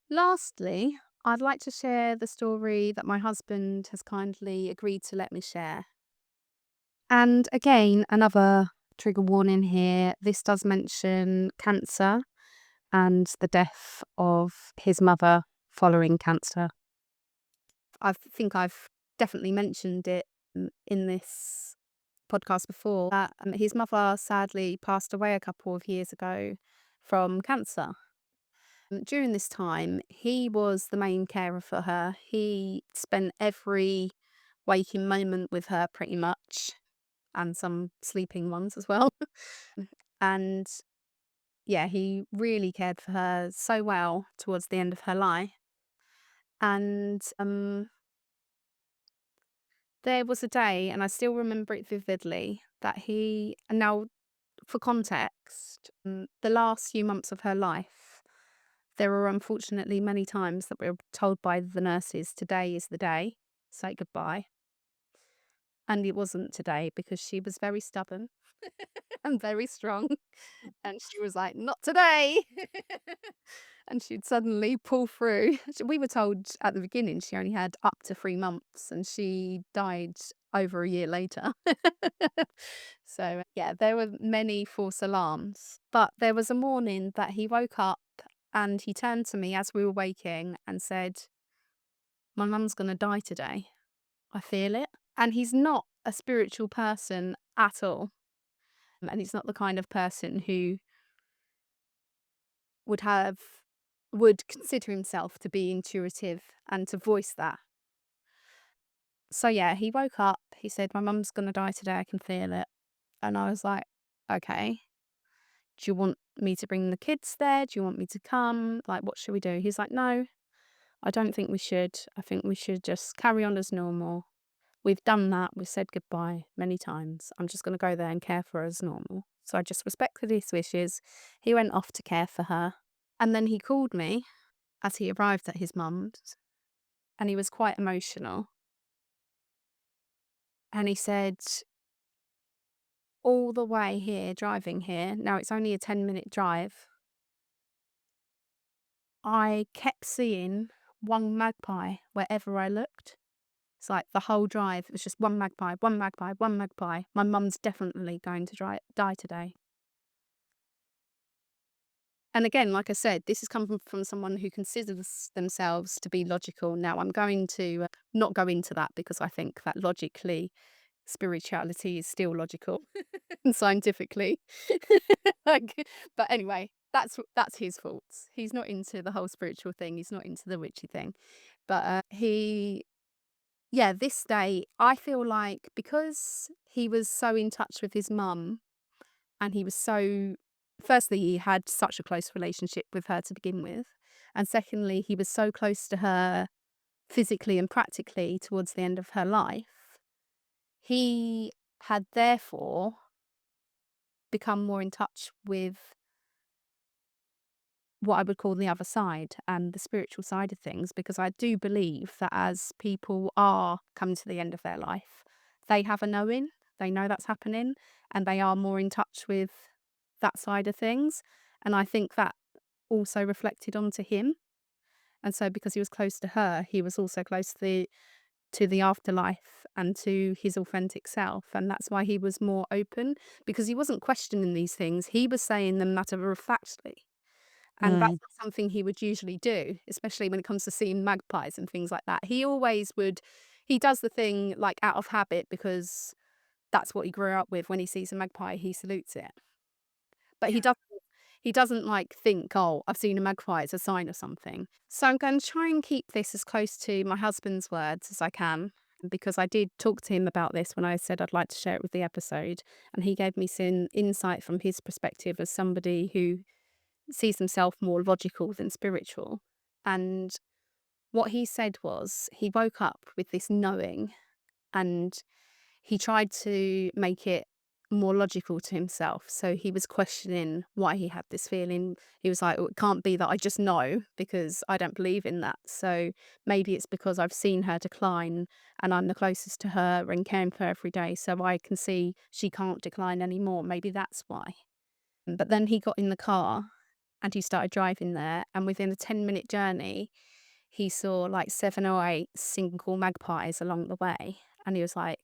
Lastly, I'd like to share the story that my husband has kindly agreed to let me share. And again, another trigger warning here. This does mention cancer and the death of his mother following cancer. I think I've definitely mentioned it in this podcast before, that his mother sadly passed away a couple of years ago from cancer. During this time, he was the main carer for her. He spent every waking moment with her pretty much, and some sleeping ones as well. And yeah, he really cared for her so well towards the end of her life. And there was a day, and I still remember it vividly, that and now for context, the last few months of her life, there were unfortunately many times that we were told by the nurses, today is the day, say goodbye. And it wasn't today, because she was very stubborn and very strong. And she was like, not today. And she'd suddenly pull through. We were told at the beginning she only had up to 3 months, and she died over a year later. So yeah, there were many false alarms. But there was a morning that he woke up and he turned to me as we were waking and said, my mum's going to die today. I feel it. And he's not a spiritual person at all. And he's not the kind of person who would consider himself to be intuitive and to voice that. So yeah, he woke up, he said, my mum's going to die today, I can feel it. And I was like, okay, do you want me to bring the kids there? Do you want me to come? Like, what should we do? He's like, no, I don't think we should. I think we should just carry on as normal. We've done that. We've said goodbye many times. I'm just going to go there and care for her as normal. So I just respected his wishes. He went off to care for her. And then he called me as he arrived at his mum's, and he was quite emotional. And he said, all the way here, driving here, now it's only a 10-minute drive, I kept seeing one magpie wherever I looked. It's like the whole drive, it was just one magpie, one magpie, one magpie. My mum's definitely going to die today. And again, like I said, this has come from someone who considers themselves to be logical. Now, I'm going to not go into that because I think that logically, spirituality is still logical and scientifically. But anyway, that's his faults. He's not into the whole spiritual thing. He's not into the witchy thing. But this day, I feel like because he was so in touch with his mum and he was firstly, he had such a close relationship with her to begin with. And secondly, he was so close to her physically and practically towards the end of her life. He had therefore become more in touch with what I would call the other side and the spiritual side of things, because I do believe that as people are coming to the end of their life, they have a knowing, they know that's happening, and they are more in touch with that side of things. And I think that also reflected onto him. And so because he was close to her, he was also close to the afterlife and to his authentic self. And that's why he was more open, because he wasn't questioning these things. He was saying them matter of factly. And that's not something he would usually do, especially when it comes to seeing magpies and things like that. He does the thing like out of habit because that's what he grew up with. When he sees a magpie, he salutes it. But he doesn't like think, oh, I've seen a magpie, it's a sign of something. So I'm going to try and keep this as close to my husband's words as I can, because I did talk to him about this when I said I'd like to share it with the episode. And he gave me some insight from his perspective as somebody who sees himself more logical than spiritual. And what he said was he woke up with this knowing and he tried to make it more logical to himself. So he was questioning why he had this feeling. He was like, oh, it can't be that I just know, because I don't believe in that. So maybe it's because I've seen her decline and I'm the closest to her and caring for her every day. So I can see she can't decline anymore. Maybe that's why. But then he got in the car and he started driving there. And within a 10-minute journey, he saw like 7 or 8 single magpies along the way. And he was like,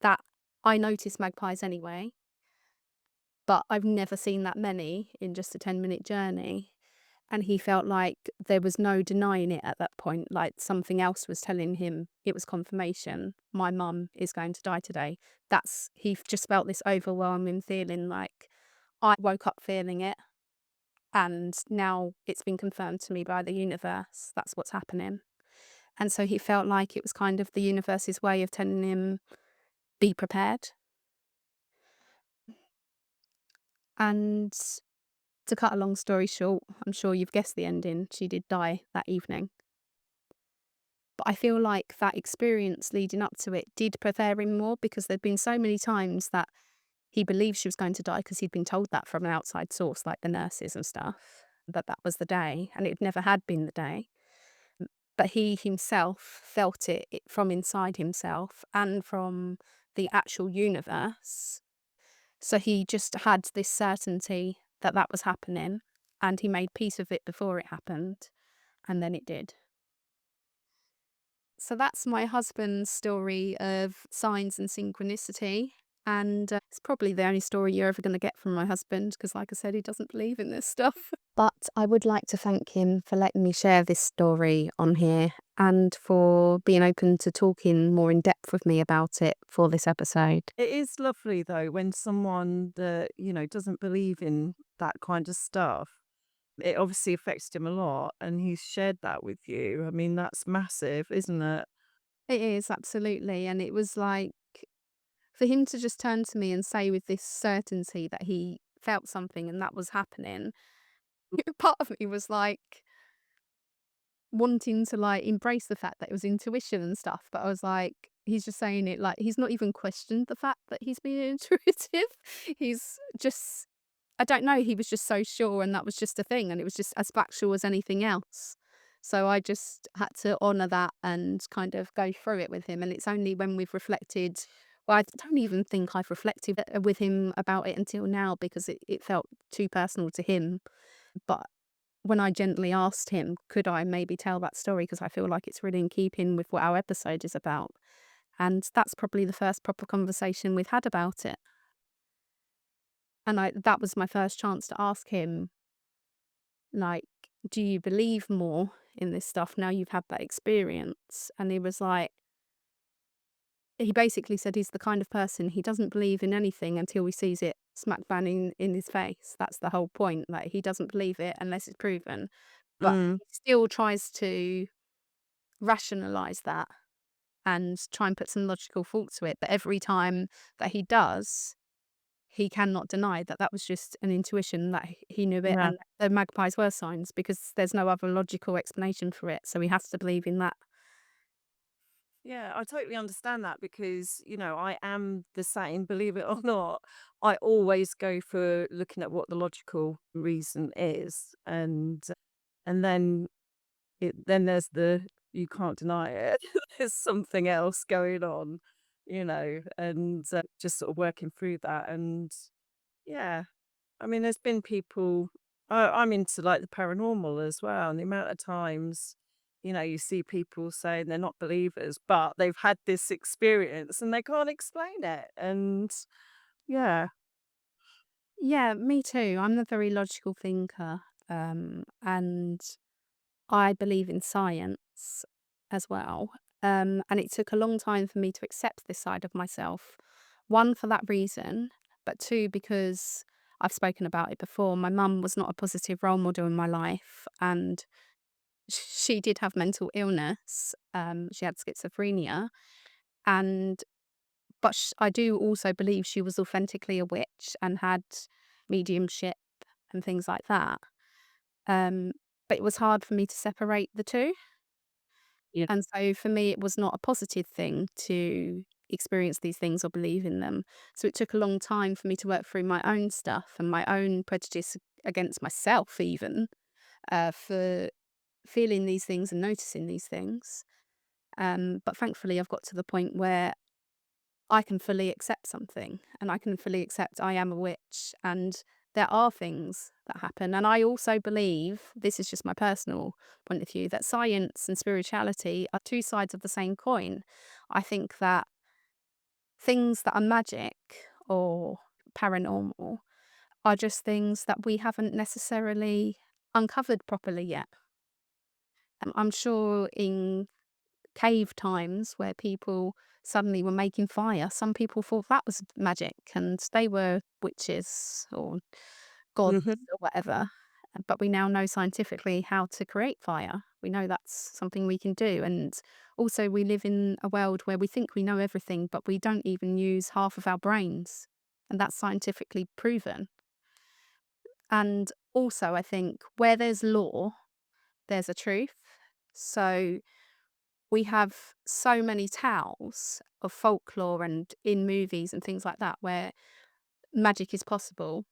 that I notice magpies anyway, but I've never seen that many in just a 10-minute journey. And he felt like there was no denying it at that point. Like something else was telling him, it was confirmation. My mum is going to die today. He just felt this overwhelming feeling, like I woke up feeling it. And now it's been confirmed to me by the universe. That's what's happening. And so he felt like it was kind of the universe's way of telling him, be prepared. And to cut a long story short, I'm sure you've guessed the ending. She did die that evening. But I feel like that experience leading up to it did prepare him more, because there'd been so many times that he believed she was going to die because he'd been told that from an outside source, like the nurses and stuff, that was the day, and it never had been the day. But he himself felt it from inside himself and from the actual universe. So he just had this certainty that that was happening, and he made peace with it before it happened, and then it did. So that's my husband's story of signs and synchronicity. And it's probably the only story you're ever going to get from my husband, because like I said, he doesn't believe in this stuff. But I would like to thank him for letting me share this story on here and for being open to talking more in depth with me about it for this episode. It is lovely though when someone that, doesn't believe in that kind of stuff, it obviously affected him a lot and he's shared that with you. I mean, that's massive, isn't it? It is, absolutely. And it was like, for him to just turn to me and say with this certainty that he felt something and that was happening, part of me was like wanting to like embrace the fact that it was intuition and stuff. But I was like, he's just saying it like he's not even questioned the fact that he's being intuitive. He's just, I don't know, he was just so sure and that was just a thing and it was just as factual as anything else. So I just had to honour that and kind of go through it with him. And it's only when we've reflected, well, I don't even think I've reflected with him about it until now, because it felt too personal to him. But when I gently asked him, could I maybe tell that story? Because I feel like it's really in keeping with what our episode is about. And that's probably the first proper conversation we've had about it. And that was my first chance to ask him, like, do you believe more in this stuff now you've had that experience? And he was like, he basically said he's the kind of person, he doesn't believe in anything until he sees it smack bang in his face. That's the whole point. Like, he doesn't believe it unless it's proven. But Mm. he still tries to rationalize that and try and put some logical thought to it. But every time that he does, he cannot deny that that was just an intuition, that he knew it, Yeah. and the magpies were signs, because there's no other logical explanation for it. So he has to believe in that. Yeah, I totally understand that because, I am the same, believe it or not. I always go for looking at what the logical reason is. And then there's the you can't deny it. There's something else going on, and just sort of working through that. And yeah, I mean, there's been people, I'm into like the paranormal as well. And the amount of times, you see people saying they're not believers, but they've had this experience and they can't explain it. And yeah, Yeah, me too. I'm a very logical thinker. And I believe in science as well. And it took a long time for me to accept this side of myself. One, for that reason, but two, because I've spoken about it before. My mum was not a positive role model in my life, and she did have mental illness. She had schizophrenia, and I do also believe she was authentically a witch and had mediumship and things like that. Um, but it was hard for me to separate the two. yeah, And so for me, it was not a positive thing to experience these things or believe in them. So it took a long time for me to work through my own stuff and my own prejudice against myself, even for feeling these things and noticing these things. But thankfully, I've got to the point where I can fully accept something, and I can fully accept I am a witch, and there are things that happen. And I also believe, this is just my personal point of view, that science and spirituality are two sides of the same coin. I think that things that are magic or paranormal are just things that we haven't necessarily uncovered properly yet. I'm sure in cave times where people suddenly were making fire, some people thought that was magic and they were witches or gods hmm or whatever. But we now know scientifically how to create fire. We know that's something we can do. And also, we live in a world where we think we know everything, but we don't even use half of our brains. And that's scientifically proven. And also, I think where there's law, there's a truth. So we have so many tales of folklore and in movies and things like that where magic is possible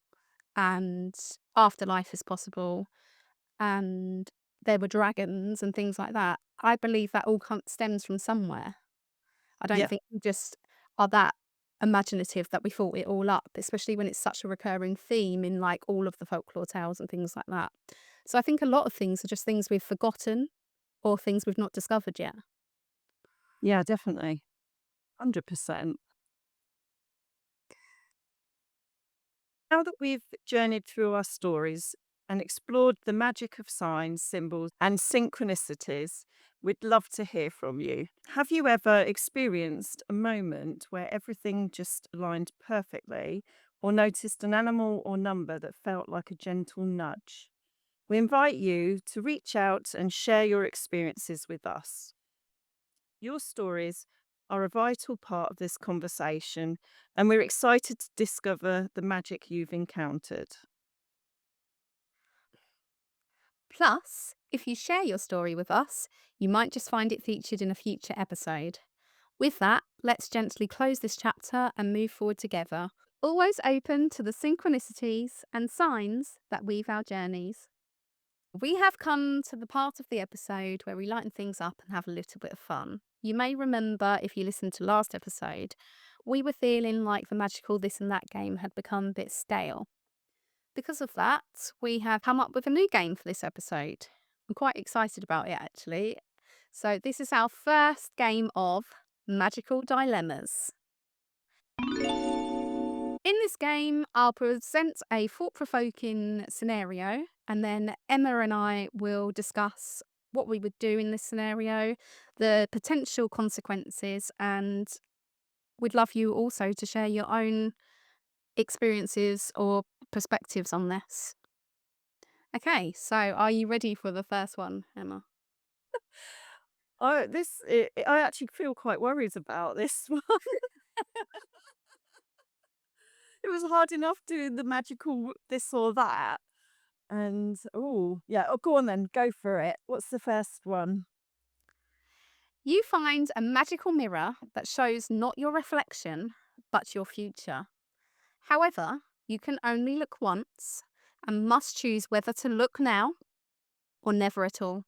and afterlife is possible and there were dragons and things like that. I believe that all stems from somewhere. I don't yeah, think we just are that imaginative that we thought it all up, especially when it's such a recurring theme in like all of the folklore tales and things like that. So I think a lot of things are just things we've forgotten or things we've not discovered yet. yeah, definitely. 100%. Now that we've journeyed through our stories and explored the magic of signs, symbols, and synchronicities, we'd love to hear from you. Have you ever experienced a moment where everything just aligned perfectly, or noticed an animal or number that felt like a gentle nudge? We invite you to reach out and share your experiences with us. Your stories are a vital part of this conversation, and we're excited to discover the magic you've encountered. Plus, if you share your story with us, you might just find it featured in a future episode. With that, let's gently close this chapter and move forward together, always open to the synchronicities and signs that weave our journeys. We have come to the part of the episode where we lighten things up and have a little bit of fun. You may remember, if you listened to last episode, we were feeling like the magical this and that game had become a bit stale. Because of that, we have come up with a new game for this episode. I'm quite excited about it actually. So, this is our first game of Magical Dilemmas. In this game, I'll present a thought provoking scenario, and then Emma and I will discuss what we would do in this scenario, the potential consequences, and we'd love you also to share your own experiences or perspectives on this. Okay, so are you ready for the first one, Emma? I actually feel quite worried about this one. It was hard enough doing the magical this or that. And go on then, go for it. What's the first one? You find a magical mirror that shows not your reflection, but your future. However, you can only look once and must choose whether to look now or never at all.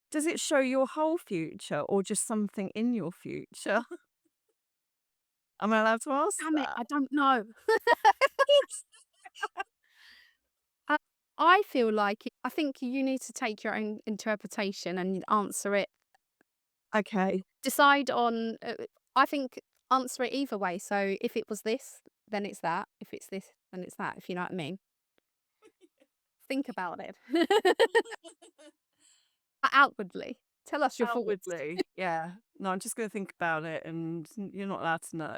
Does it show your whole future or just something in your future? Am I allowed to ask Damn it, that? I don't know. I feel like I think you need to take your own interpretation and answer it. Okay. Decide on, I think, answer it either way. So if it was this, then it's that. If it's this, then it's that, if you know what I mean. Think about it. Outwardly. Tell us your thoughts. Outwardly, yeah. No, I'm just going to think about it and you're not allowed to know.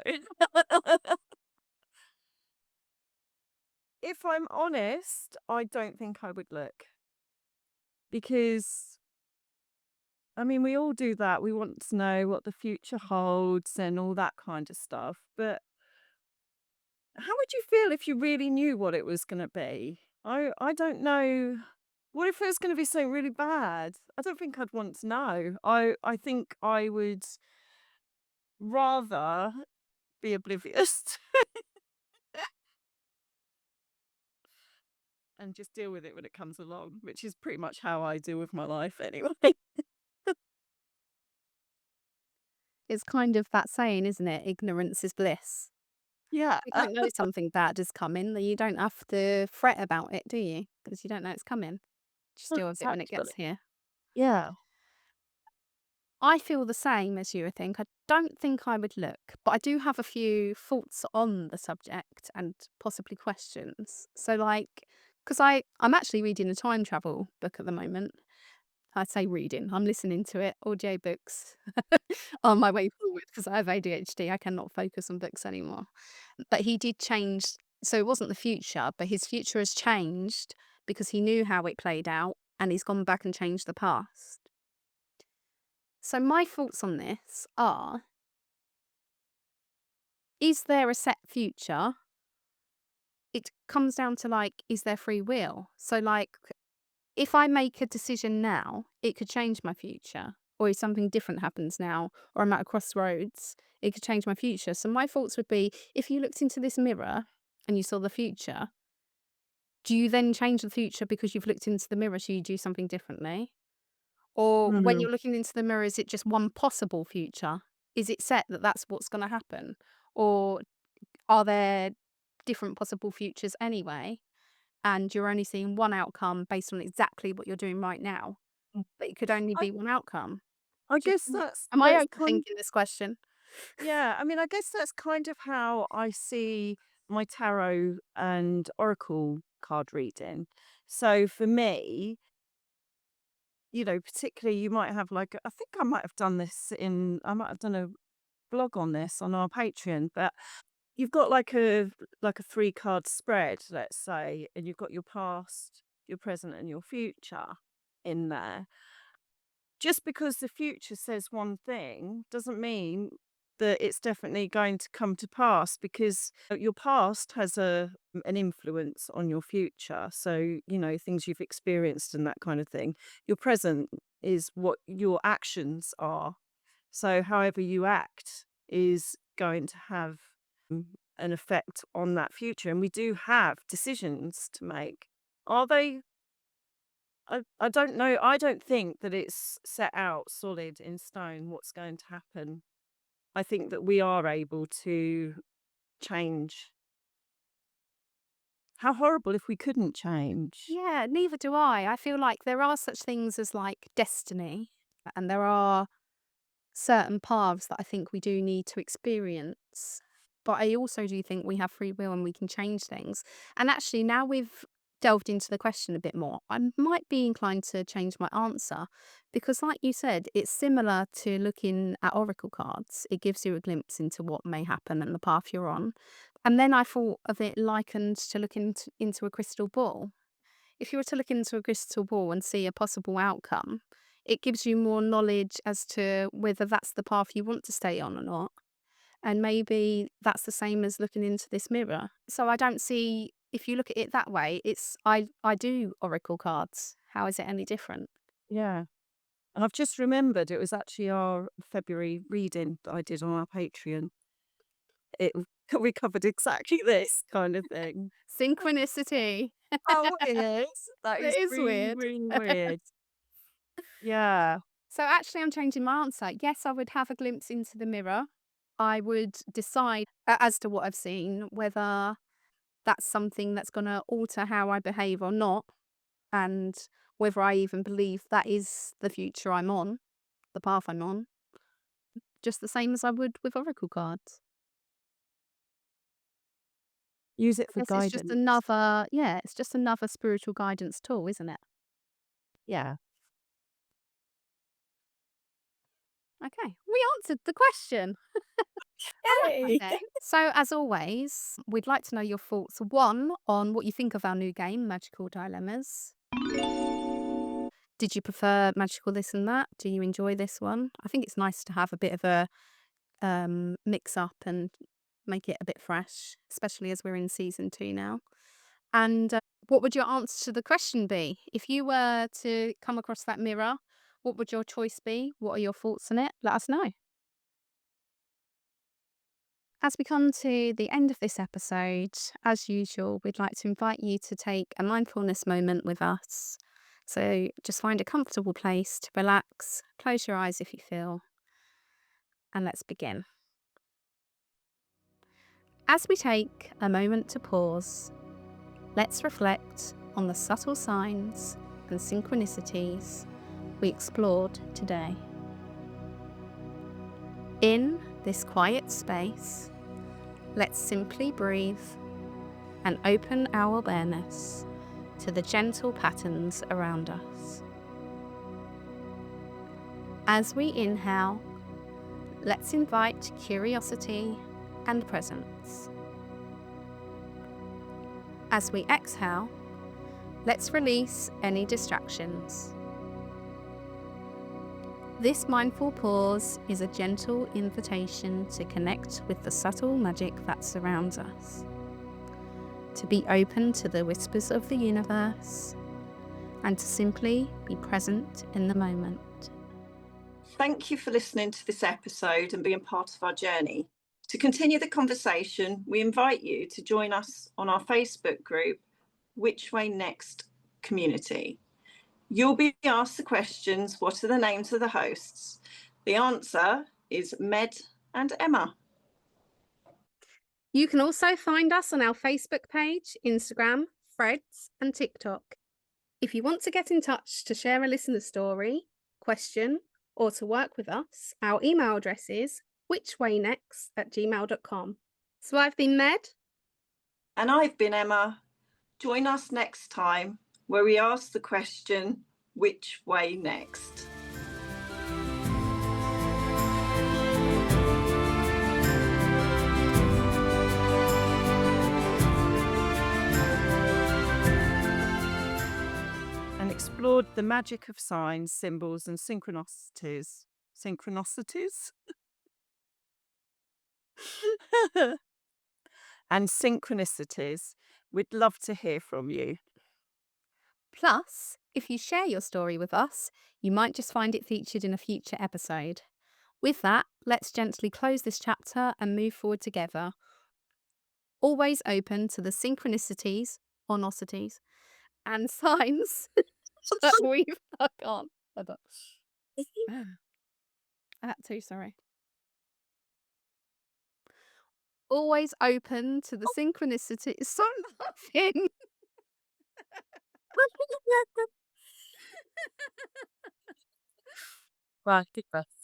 If I'm honest, I don't think I would look. Because, I mean, we all do that. We want to know what the future holds and all that kind of stuff. But how would you feel if you really knew what it was going to be? I don't know. What if it was going to be something really bad? I don't think I'd want to know. I think I would rather be oblivious and just deal with it when it comes along, which is pretty much how I deal with my life anyway. It's kind of that saying, isn't it? Ignorance is bliss. Yeah. You don't know something bad is coming, then you don't have to fret about it, do you? Because you don't know it's coming. Just deal with it when it gets Actually. here. Yeah. I feel the same as you, I think. I don't think I would look, but I do have a few thoughts on the subject and possibly questions. So, like, because I'm actually reading a time travel book at the moment. I say reading, I'm listening to it, audio books on my way forward because I have ADHD. I cannot focus on books anymore. But he did change, so it wasn't the future, but his future has changed because he knew how it played out and he's gone back and changed the past. So my thoughts on this are, is there a set future? It comes down to like, is there free will? So like, if I make a decision now, it could change my future. Or if something different happens now, or I'm at a crossroads, it could change my future. So my thoughts would be, if you looked into this mirror and you saw the future, do you then change the future because you've looked into the mirror, so you do something differently? Or when Mm. you're looking into the mirror, is it just one possible future? Is it set that that's what's going to happen? Or are there different possible futures anyway? And you're only seeing one outcome based on exactly what you're doing right now. But it could only I be one outcome. I Do you guess think- Am I that's kind overthinking this question? yeah, I mean, I guess that's kind of how I see my tarot and oracle card reading. So for me, particularly you might have like I think I might have done this I might have done a blog on this on our Patreon, but you've got like a 3-card spread, let's say, and you've got your past, your present, and your future in there. Just because the future says one thing doesn't mean that it's definitely going to come to pass, because your past has an influence on your future. So, things you've experienced and that kind of thing. Your present is what your actions are. So, however you act is going to have mm, an effect on that future. And we do have decisions to make. Are they? I don't know. I don't think that it's set out solid in stone what's going to happen. I think that we are able to change. How horrible if we couldn't change. Yeah, neither do I. I feel like there are such things as like destiny, and there are certain paths that I think we do need to experience. But I also do think we have free will and we can change things. And actually, now we've delved into the question a bit more, I might be inclined to change my answer because, like you said, it's similar to looking at oracle cards. It gives you a glimpse into what may happen and the path you're on. And then I thought of it likened to looking into a crystal ball. If you were to look into a crystal ball and see a possible outcome, it gives you more knowledge as to whether that's the path you want to stay on or not. And maybe that's the same as looking into this mirror. So I don't see, if you look at it that way, it's I do oracle cards. How is it any different? Yeah. And I've just remembered it was actually our February reading that I did on our Patreon. We covered exactly this kind of thing. Synchronicity. Oh, it is. That is It is really, weird. really weird. Yeah. So actually, I'm changing my answer. Yes, I would have a glimpse into the mirror. I would decide as to what I've seen, whether that's something that's going to alter how I behave or not, and whether I even believe that is the future I'm on, the path I'm on, just the same as I would with oracle cards. Use it for Yes, it's just guidance. it's just another spiritual guidance tool, isn't it? Yeah. Okay, we answered the question. I like Yay! that then. So, as always, we'd like to know your thoughts. One, on what you think of our new game, Magical Dilemmas. Did you prefer Magical This and That? Do you enjoy this one? I think it's nice to have a bit of a mix up and make it a bit fresh, especially as we're in season 2 now. And what would your answer to the question be? If you were to come across that mirror, what would your choice be? What are your thoughts on it? Let us know. As we come to the end of this episode, as usual, we'd like to invite you to take a mindfulness moment with us. So just find a comfortable place to relax, close your eyes if you feel, and let's begin. As we take a moment to pause, let's reflect on the subtle signs and synchronicities we explored today. In this quiet space, let's simply breathe and open our awareness to the gentle patterns around us. As we inhale, let's invite curiosity and presence. As we exhale, let's release any distractions. This mindful pause is a gentle invitation to connect with the subtle magic that surrounds us, to be open to the whispers of the universe, and to simply be present in the moment. Thank you for listening to this episode and being part of our journey. To continue the conversation, we invite you to join us on our Facebook group, Which Way Next Community. You'll be asked the questions, what are the names of the hosts? The answer is Med and Emma. You can also find us on our Facebook page, Instagram, Threads, and TikTok. If you want to get in touch to share a listener story, question, or to work with us, our email address is whichwaynext@gmail.com. So I've been Med. And I've been Emma. Join us next time where we ask the question, which way next? And explored the magic of signs, symbols, and synchronicities. Synchronicities? And synchronicities. We'd love to hear from you. Plus, if you share your story with us, you might just find it featured in a future episode. With that, let's gently close this chapter and move forward together. Always open to the synchronicities, or nocities, and signs that we've... I can't. I don't. I had to, sorry. always open to the synchronicity. Stop laughing. Right, deep breath.